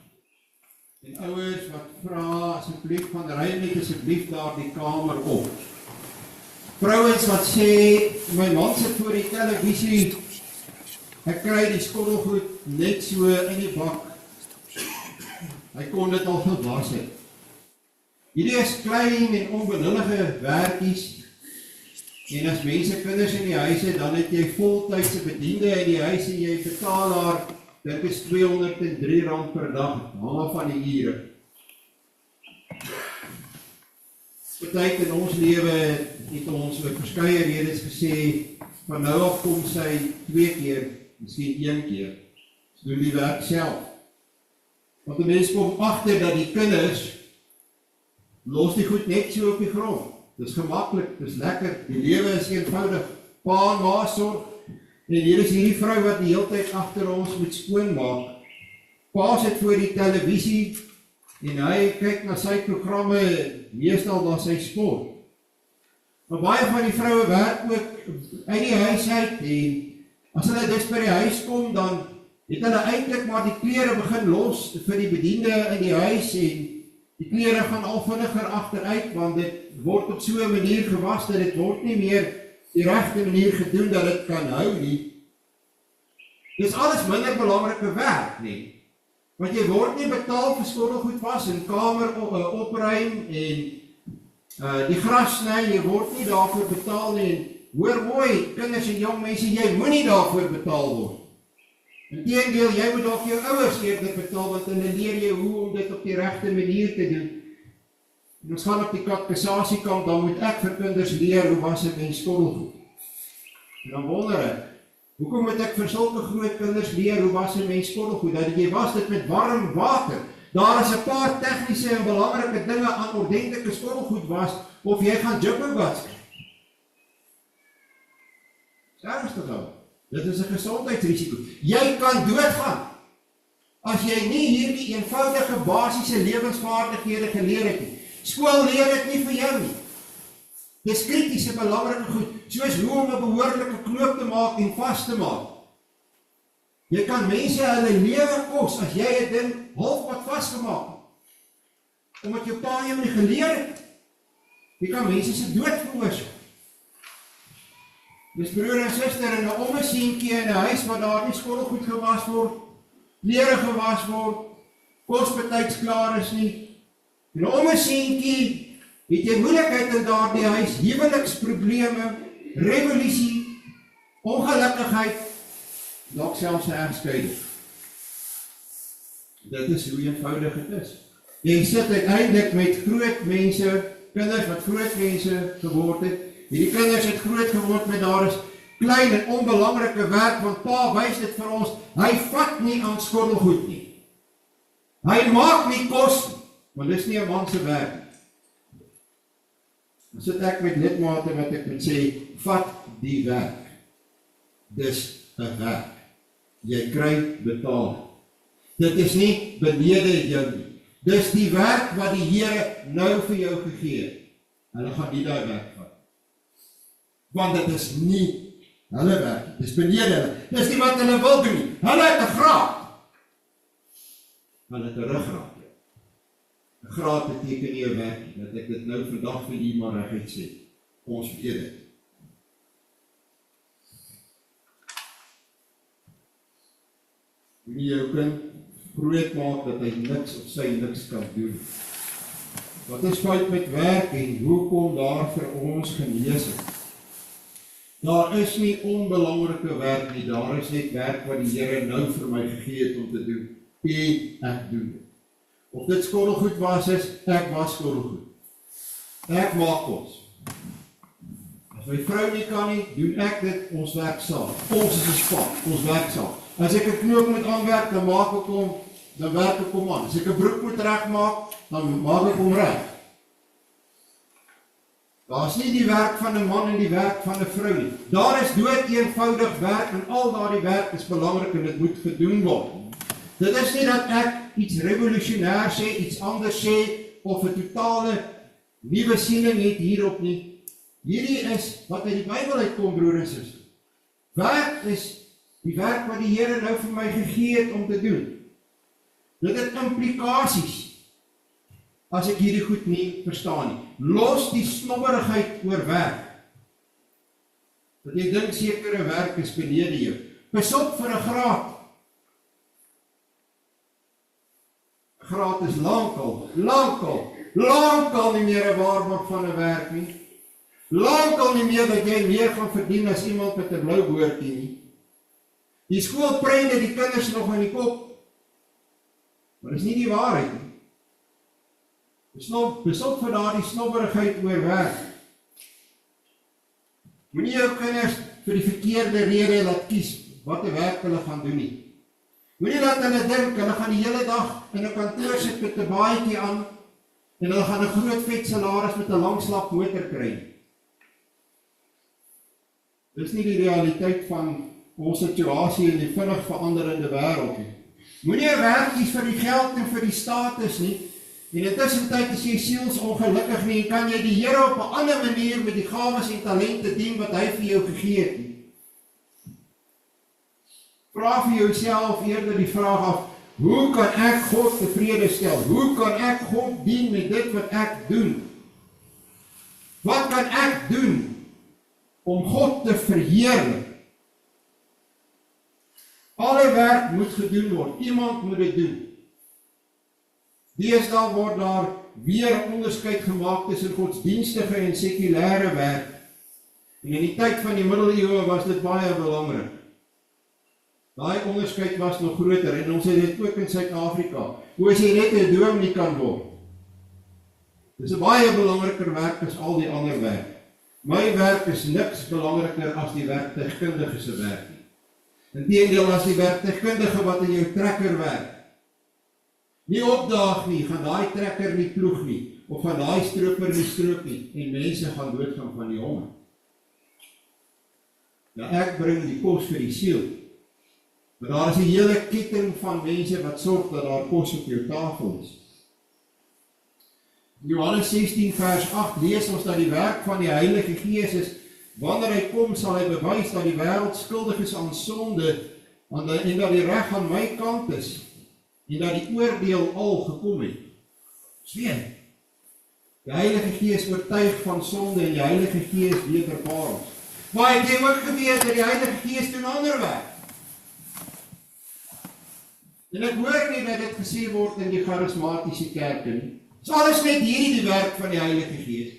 En ouers wat vra asseblief van ry net asseblief daardie kamer op. Vrouens wat sê my man sit voor die televisie, ek kry die skottelgoed net so in die bak. Hy kon dit al gewas het. Hierdie is klein en onbenullige werkies. En as mense kinders in die huis het, dan het jy voltydse bediende in die huis en jy betaal haar, dit is R203 per dag, hang van die ure. Partyk in ons lewe het ons oor verskeie redes gesê, van nou af kom sy 2 keer, miskien 1 keer, sy doen die werk self. Want die mens kom agter dat die kinders los die goed net so op die grond. Dis gemaklik, dis lekker, die lewe is eenvoudig, pa en ma sorg, en hier is hierdie vrou wat die hele tyd agter ons moet skoonmaak. Pa sit voor die televisie, en hy kyk na sy programme, meestal na sy sport. Maar baie van die vroue werk ook uit die huis uit, en as hulle dus by die huis kom, dan het hulle eintlik maar die klere begin los vir die bediende in die huis, en die klere gaan al vinniger agteruit, want dit word op so 'n manier gewas, dat dit word nie meer die regte manier gedoen, dat dit kan hou nie. Dis alles minder belangrike werk nie. Want jy word nie betaal vir skottelgoed was en kamer opruim en die gras sny, jy word nie daarvoor betaal nie. En hoor mooi, kinders en jong mense, jy moenie daarvoor betaal word. Inteendeel, jy moet dalk jou ouers eerder betaal, want hulle leer jy hoe om dit op die regte manier te doen. En ons gaan op die katekisasiekant, dan moet ek vir kinders leer hoe was 'n mens skottelgoed. En dan wonder ek, hoekom moet ek vir sulke groot kinders leer hoe was 'n mens skottelgoed? Dat jy was dit met warm water. Daar is 'n paar tegniese en belangrike dinge aan ordentlike skottelgoed was, of jy gaan jipperbats kry. Ernstig nou. Dit is 'n gesondheidsrisiko. Jy kan doodgaan as jy nie hierdie eenvoudige basiese lewensvaardighede geleer het nie. Skool leer dit nie vir jou nie. Dis kritiese belangrike goed, soos hoe om 'n behoorlike knoop te maak en vas te maak. Jy kan mense hulle lewe kos as jy 'n ding halfpad vasgemaak het, omdat jou pa jou nie geleer het. Jy kan mense se dood veroorsaak. Dis broer en suster in 'n ommesientjie in 'n huis waar daar nie skottelgoed gewas word, klere gewas word, kos betyds klaar is nie. In 'n ommesientjie het jy moeilikheid in daardie huis, huweliksprobleme, revolusie, ongelukkigheid, dalk selfs 'n egskeiding. Dit is hoe eenvoudig dit is. Jy sit uiteindelik met groot mense, kinders wat groot mense geword het. Hierdie kinders het groot geword met daar is klein en onbelangrike werk, want pa wys dit vir ons, hy vat nie aan skottelgoed nie. Hy maak nie kos nie, want dis nie 'n man se werk nie. Dan sit ek met lidmate wat ek moet sê, vat die werk. Dis 'n werk. Jy kry betaal. Dit is nie benede jou nie. Dis die werk wat die Here nou vir jou gegee het. Hulle gaan nie daai werk vat. Want dit is nie hulle werk, dis benede hulle. Dis nie wat hulle wil doen nie. Hulle het 'n graad. Hulle het 'n ruggraat. 'n Graad beteken nie 'n werk nie, dat ek dit nou vandag vir u maar reguit sê. Ons weet dit. Wie jou kind groot maak dat hy niks of sy niks kan doen. Wat is fout met werk en hoekom daar vir ons genesing? Daar is nie onbelangrike werk nie, daar is net werk wat die Here nou vir my gegee het om te doen. En ek doen dit. Of dit skottelgoed was is, ek was skottelgoed. Ek maak kos. As my vrou nie kan nie, doen ek dit, ons werk saam. Ons is 'n span, ons werk saam. As ek 'n knoop moet aanwerk, dan maak ek hom, dan werk ek hom aan. As ek 'n broek moet regmaak, dan maak ek hom reg. Daar is nie die werk van 'n man en die werk van 'n vrou nie. Daar is dood eenvoudig werk en al daardie werk is belangrik en dit moet gedoen word. Dit is nie dat ek iets revolusionêr sê, iets anders sê, of 'n totale nuwe siening het hierop nie. Hierdie is wat uit die Bybel uitkom, broer en suster. Werk is Die werk wat die Here nou vir my gegee het om te doen. Dit het implikasies as ek hierdie goed nie verstaan nie. Los die snobberigheid oor werk. Dat jy dink sekere werk is benede jou. Pas op vir 'n graad. 'n Graad is lankal nie meer 'n waarborg van 'n werk nie. Lankal nie meer dat jy meer gaan verdien as iemand met 'n blou boortjie nie. Die skool prente die kinders nog in die kop. Maar dis nie die waarheid nie. Pas op vir daardie snobberigheid oor werk. Moenie jou kinders vir die verkeerde rede laat kies wat 'n werk hulle gaan doen nie. Moenie laat hulle dink, hulle gaan die hele dag in 'n kantoor sit met 'n baadjie aan en hulle gaan 'n groot vet salaris met 'n langslap motor kry. Dis nie die realiteit van ons situasie in die vinnig veranderende wêreld nie. Moenie 'n werk kies vir die geld en vir die status nie. En intussen tyd is jy siels ongelukkig nie en kan jy die Here op 'n ander manier met die gawes en talente dien wat hy vir jou gegee het nie. Vra vir jouself eerder die vraag af, hoe kan ek God tevrede stel? Hoe kan ek God dien met dit wat ek doen? Wat kan ek doen om God te verheerlik? Alle werk moet gedoen word. Iemand moet dit doen. Deesdae word daar weer onderskeid gemaak tussen godsdienstige en sekulêre werk. En in die tyd van die middeleeue was dit baie belangrik. Daai onderskeid was nog groter en ons het dit ook in Suid-Afrika. Hoe as jy net 'n dominee kan word. Dis 'n baie belangriker werk as al die ander werk. My werk is niks belangriker as die werktuigkundige se werk nie. Inteendeel as die werktuigkundige wat in jou trekker werk nie opdaag nie, gaan daai trekker nie ploeg nie, of gaan daai stroper nie stroop nie, en mense gaan doodgaan van die honger. Nou ek bring die kos vir die siel, maar daar is 'n hele ketting van mense wat sorg dat daar kos op jou tafel is. Johannes 16 vers 8 lees ons dat die werk van die Heilige Gees is, wanneer hy kom sal hy bewys dat die wêreld skuldig is aan sonde, en dat die reg aan my kant is, en dat die oordeel al gekom het. Sien, die Heilige Gees oortuig van sonde en die Heilige Gees wedervaar ons. Maar het jy ook geweet dat die Heilige Gees doen ander werk? En ek hoor nie dat dit gesê word in die charismatiese kerke nie. Dis alles net hierdie die werk van die Heilige Gees.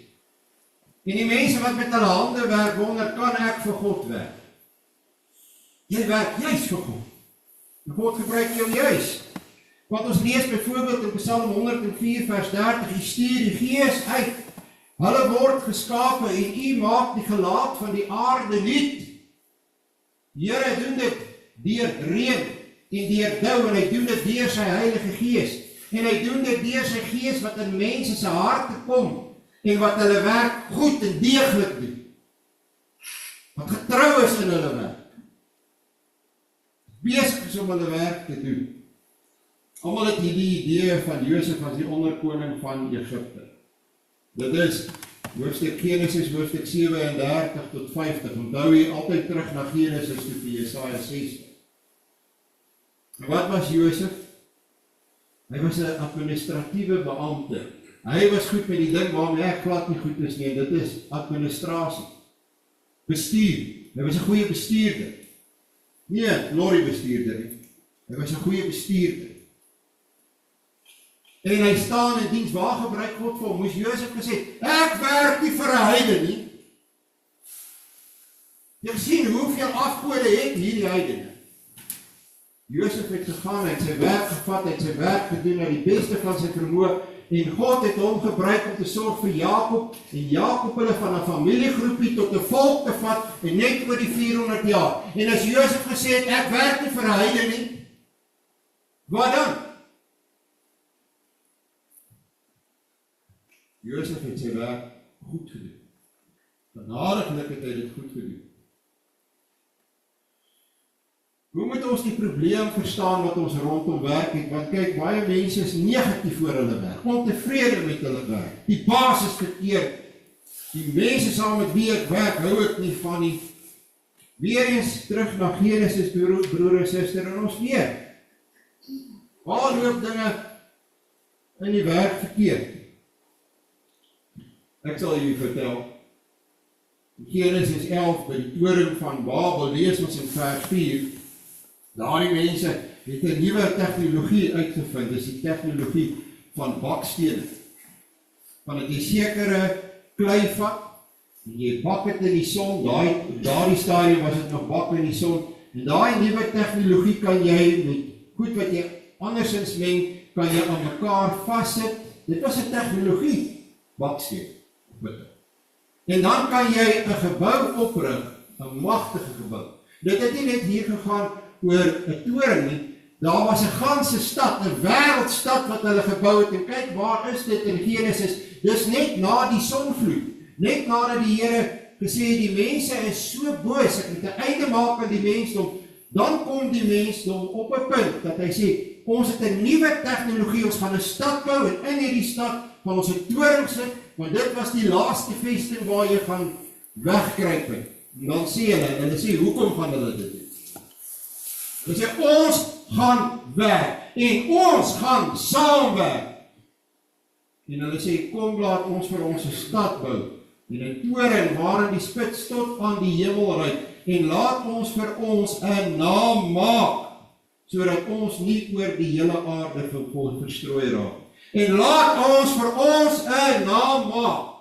En die mense wat met hulle hande werk, wonder, kan ek vir God werk? Jy werk juis vir God. En God gebruik jou juis. Want ons lees byvoorbeeld in Psalm 104 vers 30, U stuur die Gees uit. Hulle word geskape en U maak die gelaat van die aarde nuut. Die Here doen dit deur reën en deur dou en hy doen dit deur sy Heilige Gees. En hy doen dit deur sy Gees wat in mense se harte kom en wat hulle werk goed en deeglik doen. Wat getrou is in hulle werk. Besig is om hulle werk te doen. Almal het hierdie idee van Josef as die onderkoning van Egipte. Dit is hoofstuk Genesis, hoofstuk 37 tot 50. Onthou jy altyd terug na Genesis toe vir Jesaja 60. En wat was Josef? Hy was 'n administratiewe beampte. Hy was goed met die ding waarmee ek glad nie goed is nie, en dit is administrasie. Bestuur. Hy was 'n goeie bestuurder. Nie lorrybestuurder nie. Hy was 'n goeie bestuurder. En hy staan in diens, waar gebruik God vir hom? Moes Josef gesê, ek werk nie vir 'n heiden nie. Jy sien hoeveel afgode het hierdie heidene. Josef het gegaan, hy het sy werk gevat, hy het sy werk gedoen na die beste van sy vermoë, en God het hom gebruik om te sorg vir Jakob, en Jakob hulle van 'n familiegroepie tot 'n volk te vat, en net oor die 400 jaar. En as Josef gesê het, ek werk nie vir 'n heiden nie, wat dan? Josef het sy werk goed gedoen. Genadiglik het hy dit goed gedoen. Hoe moet ons die probleem verstaan wat ons rondom werk het? Want kyk, baie mense is negatief oor hulle werk, ontevrede met hulle werk. Die baas is verkeerd. Die mense saam met wie ek werk, hou ek nie van nie. Weer eens terug na Genesis, broer en suster, en ons weet, waar loop dinge in die werk verkeerd? Ek sal julle vertel, Genesis 11, by die toring van Babel, lees ons in vers 4, daardie mense het 'n nuwe tegnologie uitgevind, dis die tegnologie van bakstene. Want dit is sekere klei vat, en jy bak het in die son, daardie stadium was dit nog bak in die son, en daai nuwe tegnologie kan jy met goed wat jy andersins meng, kan jy aan mekaar vassit. Dit was 'n tegnologie, baksteen. En dan kan jy 'n gebou oprig, 'n magtige gebou. Dit het nie net hier gegaan oor 'n toring nie, daar was 'n ganse stad, 'n wêreldstad wat hulle gebou het, en kyk waar is dit in Genesis, dis net na die sonvloed, net nadat die Here gesê het, die mense is so boos, ek moet 'n einde maak aan die mensdom, dan kom die mensdom op 'n punt, dat hy sê, ons het 'n nuwe tegnologie, ons gaan 'n stad bou, en in hierdie stad gaan ons 'n toring sit, want dit was die laaste vesting waar jy gaan wegkruip het. En dan sê hulle sê, hoekom gaan hulle dit doen? Hulle sê, ons gaan werk, en ons gaan saamwerk. En hulle sê, kom laat ons vir ons 'n stad bou, en 'n toring waarin die spits tot aan die hemel reik, en laat ons vir ons 'n naam maak, sodat ons nie oor die hele aarde verstrooi raak. En laat ons vir ons 'n naam maak.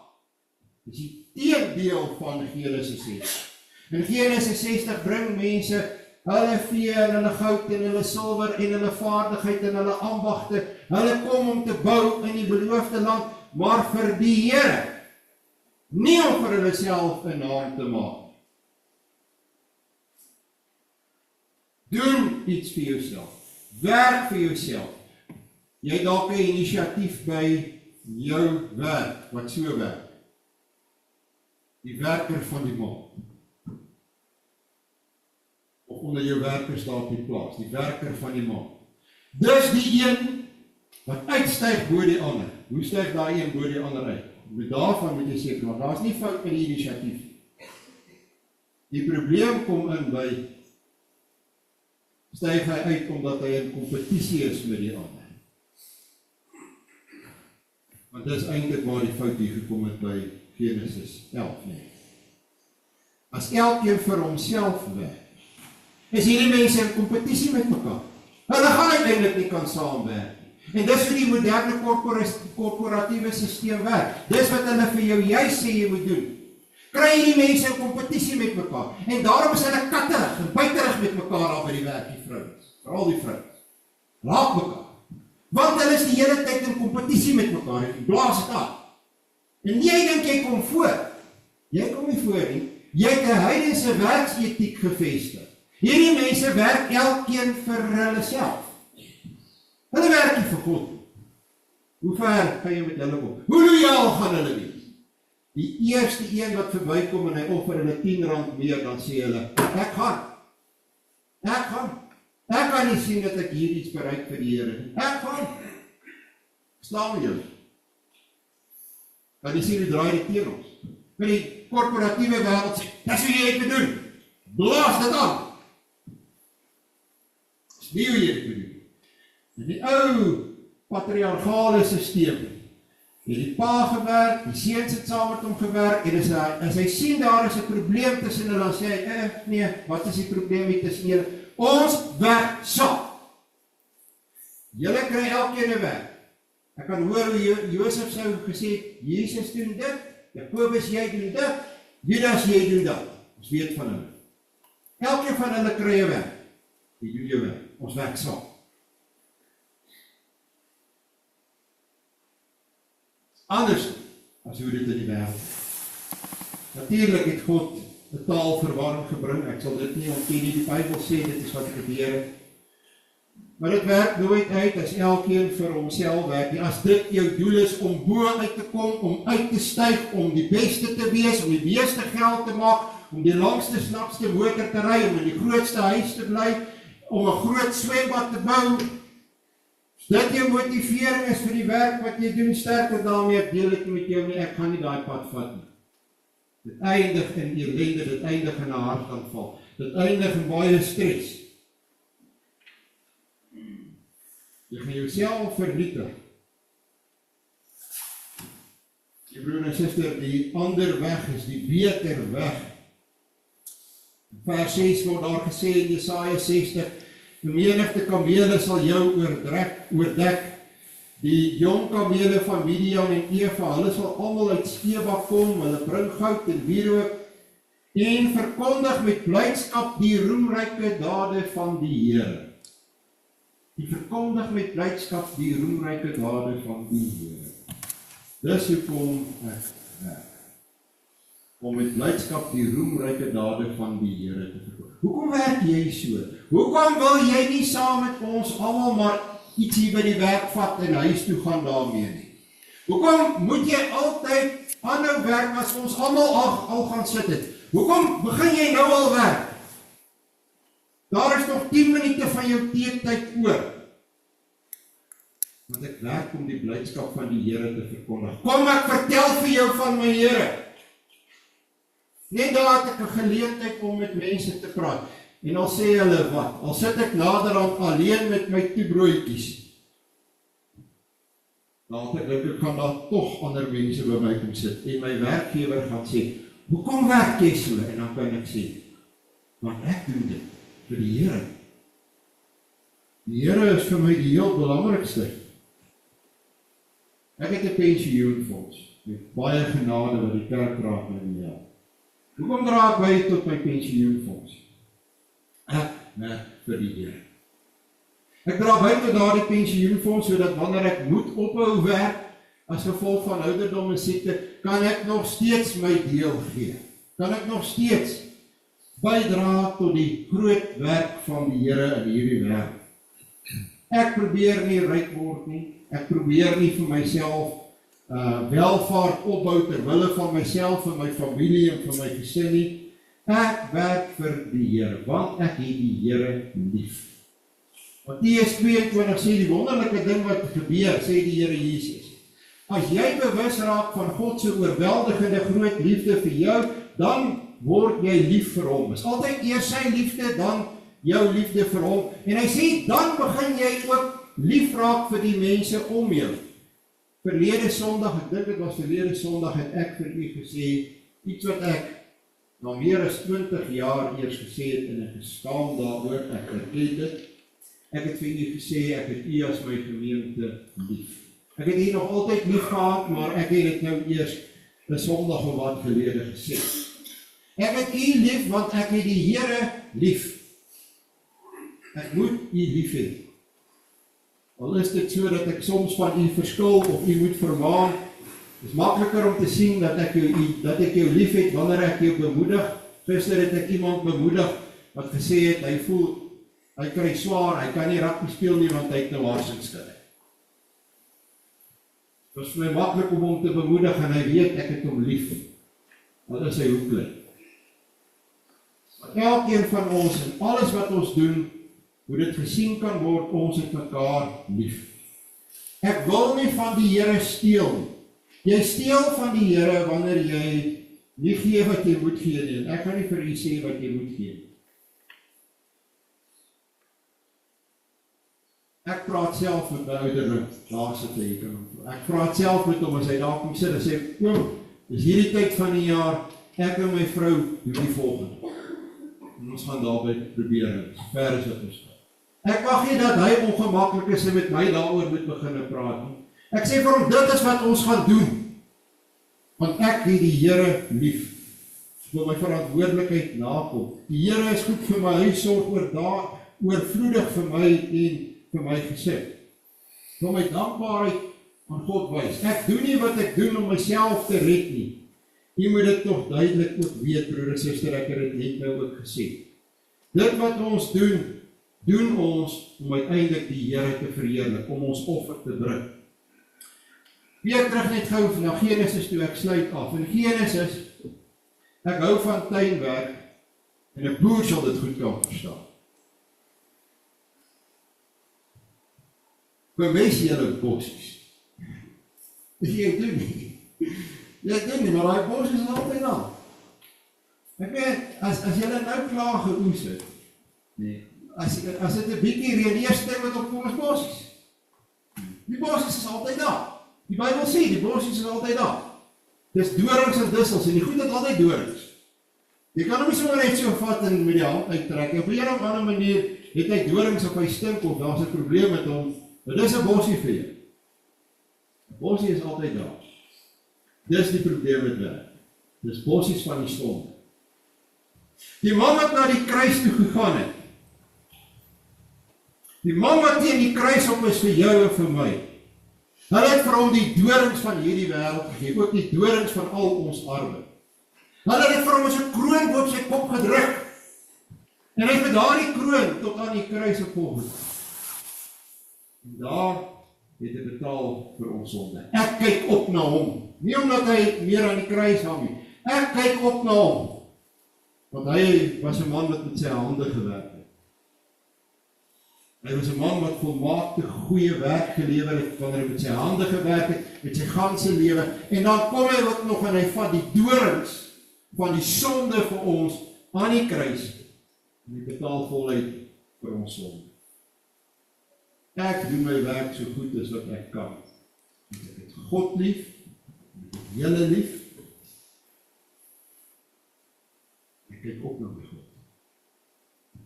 Dis die teendeel van Genesis 60. In Genesis 60 bring mense hulle vee en hulle goud en hulle silwer en hulle vaardigheid en hulle ambagte. Hulle kom om te bou in die beloofde land, maar vir die Here. Nie om vir hulle self 'n naam te maak. Doen iets vir jouself. Werk vir jouself. Jy dalk 'n inisiatief by jou werk, wat so werk. Die werker van die maand. Of onder jou werkers daar op die plaas, die werker van die maand. Dis die een wat uitstyg bo die ander. Hoe styg daai een bo die ander uit? Met daarvan moet jy seker maak, daar is nie fout met die inisiatief. Die probleem kom in by, styg hy uit omdat hy in kompetisie is met die ander. Want dis eintlik waar die fout hier gekom het by Genesis 11, nee. As elkeen vir homself werk, is hierdie mense in kompetisie met mekaar. Hulle gaan uiteindelik nie kan saamwerk nie. En dis hoe die moderne korporatiewe stelsel werk. Dis wat hulle vir jou juist sê jy moet doen. Kry hierdie mense in kompetisie met mekaar. En daarom is hulle katterig en buiterig met mekaar al by die werk, die vrouens. Veral die vrouens. Laat mekaar. Want hulle is die hele tyd in kompetisie met mekaar en blaas dit af. En jy dink jy kom voor. Jy kom nie voor nie. Jy het 'n heidense werksetiek gevestig. Hierdie mense werk elkeen vir hulle self. Hulle werk nie vir God. Hoe ver kan jy met hulle kom? Hoe lojaal gaan hulle wees? Die eerste een wat verbykom en hy offer hulle R10 meer, dan sê hulle, ek gaan. Ek kan nie sien dat ek hier iets bereik vir die Here. Ek gaan. Slaan jou. Dan is hier draai dit teen ons. Vir die korporatiewe wêreld sê, dis wat jy het te doen. Blaas dit aan. Dis nie hoe jy het te doen. In die ou patriargale stelsel het die pa gewerk, die seuns het saam met hom gewerk, en as hy sien daar is 'n probleem tussen hulle, dan sê hy, nee, wat is die probleem hier tussen julle? Ons werk saam. Julle kry elkeen 'n werk. Ek kan hoor hoe Josef sou gesê het, Jesus doen dit, Jakobus jy doen dit, Judas jy doen dat. Ons weet van hulle. Elkeen van hulle kry 'n werk. Jy doen jou werk. Ons werk saam. Anders as hoe dit in die wêreld. Natuurlik het God 'n taalverwarring gebring. Ek sal dit nie ontken nie. Die Bybel sê dit is wat gebeur het. Maar dit werk nooit uit as elkeen vir homself werk nie. As dit jou doel is om bo uit te kom, om uit te styg, om die beste te wees, om die meeste geld te maak, om die langste, snapste motor te ry, om in die grootste huis te bly, om 'n groot swembad te bou. Dit jou motivering is vir die werk wat jy doen, sterker daarmee, ek deel dit met jou nie, ek gaan nie daai pad vat nie. Dit eindig in ellende, dit eindig in 'n hartaanval. Dit eindig in baie stres. Jy gaan jouself vernietig. Die broer en suster, die ander weg is die beter weg. In vers 6 word daar gesê in Jesaja 60, die menigte kamele sal jou oordek. Die jong kamele van Midian en Eva, hulle sal almal uit Sheba kom, hulle bring goud en wierook en verkondig met blydskap die roemryke dade van die Here. Die verkondig met blydskap die roemryke dade van die Here. Dis hoekom ek werk. Om met blydskap die roemryke dade van die Here te verkondig. Hoekom werk jy so? Hoekom wil jy nie saam met ons almal maar iets hier by die werk vat en huis toe gaan daarmee nie? Hoekom moet jy altyd aanhou werk as ons almal al gaan sit het? Hoekom begin jy nou al werk? Daar is nog 10 minute van jou teetyd oor. Want ek werk om die blydskap van die Here te verkondig. Kom ek vertel vir jou van my Here. Net daar het ek 'n geleentheid om met mense te praat. En al sê hulle wat, al sit ek naderhand alleen met my toebroodjies. Dan ek kan daar tog ander mense by my kom sit. En my werkgewer gaan sê, hoekom werk jy so? En dan kan ek sê, want ek doen dit vir die Here. Die Here is vir my die heel belangrikste. Ek het 'n pensioenfonds, met baie genade wat die kerkraad my help. Hoekom dra ek by tot my pensioenfonds? Ek werk vir die Here. Ek dra by tot daardie pensioenfonds, sodat wanneer ek moet ophou werk, as gevolg van ouderdom en siekte, kan ek nog steeds my deel gee. Kan ek nog steeds bydra tot die groot werk van die Here in hierdie wêreld. Ek probeer nie ryk word nie. Ek probeer nie vir myself welvaart opbou ter wille van myself en my familie en vir my gesin nie. Ek werk vir die Here, want ek het die Here lief. Matteus 22 sê die wonderlike ding wat gebeur, sê die Here Jesus. As jy bewus raak van God se oorweldigende groot liefde vir jou, dan word jy lief vir hom. Is altyd eers sy liefde, dan jou liefde vir hom. En hy sê, dan begin jy ook lief raak vir die mense om jou. Verlede Sondag, ek dink dit was verlede Sondag, het ek vir u gesê, iets wat ek na meer as 20 jaar eers gesê het en ek geskaam daaroor, ek erken dit. Ek het vir u gesê, ek het u as my gemeente lief. Ek het u nog altyd lief gehad, maar ek het dit nou eers 'n Sondag of wat gelede gesê. Ek het u lief, want ek het die Here lief. Ek moet u lief hê. Al is dit so dat ek soms van u verskil of u moet vermaan, is makliker om te sien dat ek jou lief het wanneer ek jou bemoedig. Gister het ek iemand bemoedig wat gesê het, hy kry swaar, hy kan nie rugby speel nie want hy het nou hartseer. Het was vir my maklik om hom te bemoedig en hy weet ek het hom lief. Wat is hy hoe klein? Maar elkeen van ons en alles wat ons doen, hoe dit gesien kan word, ons het mekaar lief. Ek wil nie van die Here steel nie. Jy steel van die Here wanneer jy nie gee wat jy moet gee nie. Ek kan nie vir u sê wat jy moet gee. Ek praat self met my ouderling, daar sit hy kan hom. Ek praat self met hom as hy daar kom sit en sê, oom, dis hierdie tyd van die jaar, ek en my vrou doen die volgende. En ons gaan daarby probeer, ver as wat ons gaan. Ek mag nie dat hy ongemaklik is en met my daaroor moet begin praat nie. Ek sê vir hom, dit is wat ons gaan doen. Want ek het die Here lief. Ek wil my verantwoordelikheid nakom. Die Here is goed vir my, hy sorg oorvloedig vir my en vir my gesin. Ek wil my dankbaarheid aan God wys. Ek doen nie wat ek doen om myself te red nie. Jy moet dit nog duidelik ook weet, broer en suster, ek het dit net nou ook gesê. Dit wat ons doen ons om uiteindelik die Here te verheerlik, om ons offer te bring. Weer terug net gou na Genesis toe, ek sluit af. In Genesis, ek hou van tuinwerk, en 'n boer sal dit goed kan verstaan. Verwys julle bossies. Dis jy doen nie. Jy doen nie, maar daai bossies is altyd daar. Ek weet, as julle nou klaar geoes het, nee, as dit 'n bietjie reën, eers stem met op kom ons bossies. Die bossies is altyd daar. Die Bybel sê, die bossies is altyd daar. Dis dorings en dissels, en die goed het altyd dorings. Jy kan hom nie sommer net so vat en met die hand uittrek. Op 'n of ander manier het hy dorings op hy stink of daar's 'n probleem met hom. Maar dis 'n bossie vir jou. 'n Bossie is altyd daar. Dis die probleem met werk. Dis bossies van die sonde. Die man wat na die kruis toe gegaan het. Die man wat teen die kruis op is vir jou en vir my. Hulle het vir hom die dorings van hierdie wêreld gegee, ook die dorings van al ons arbeid. Hulle het vir hom as 'n kroon op sy kop gedruk. En hy het met daardie kroon tot aan die kruis opgegaan. En daar het hy betaal vir ons sonde. Ek kyk op na hom. Nie omdat hy meer aan die kruis hang nie. Ek kyk op na hom. Want hy was 'n man wat met sy hande gewerk het. Hy was 'n man wat volmaakte goeie werk gelewer het, wanneer hy met sy hande gewerk het, met sy ganse lewe. En dan kom hy ook nog en hy vat die dorings van die sonde vir ons aan die kruis. En hy betaal voluit vir ons sonde. Ek doen my werk so goed as wat ek kan. Ek het God lief, ek het julle lief. Ek kyk op na my God.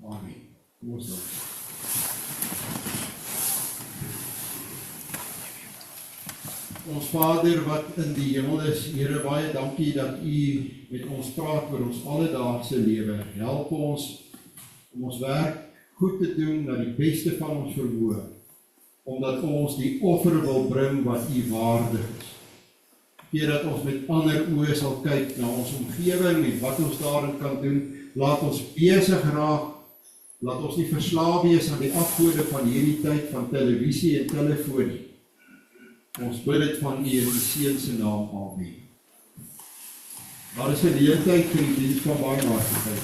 Amen. Kom ons dan. Ons Vader wat in die hemel is, Here, baie dankie dat U met ons praat oor ons alledaagse lewe. Help ons om ons werk goed te doen na die beste van ons vermoë, omdat ons die offer wil bring wat U waardig is. Here, dat ons met ander oë sal kyk na ons omgewing en wat ons daarin kan doen. Laat ons besig raak, laat ons nie verslaaf wees aan die afgode van hierdie tyd van televisie en telefoon nie. Ons bid dit van U in die Seun se naam. Amen. Daar is 'n geleentheid vir die diens van barmhartigheid.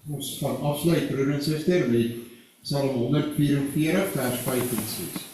Ons gaan afsluit, broer en suster, met Psalm 144, vers 5 en 6.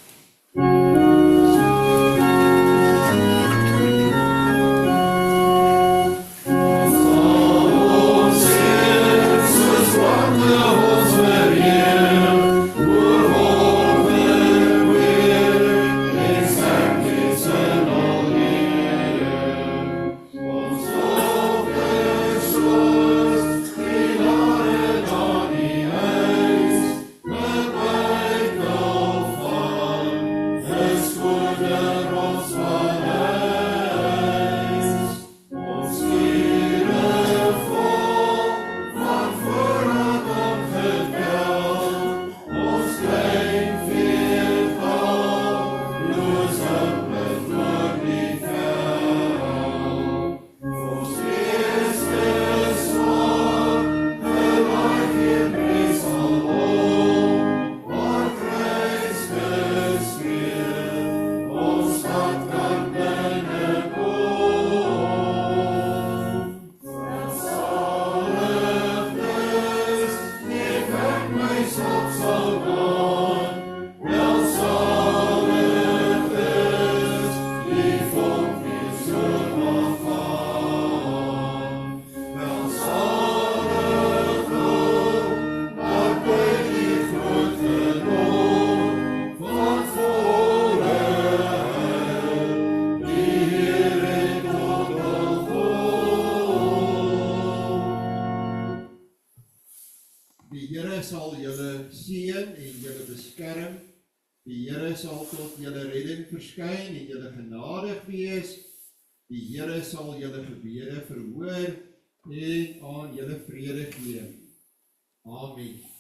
Die Here sal julle seën en julle beskerm. Die Here sal tot julle redding verskyn en julle genadig wees. Die Here sal julle gebede verhoor en aan julle vrede gee. Amen.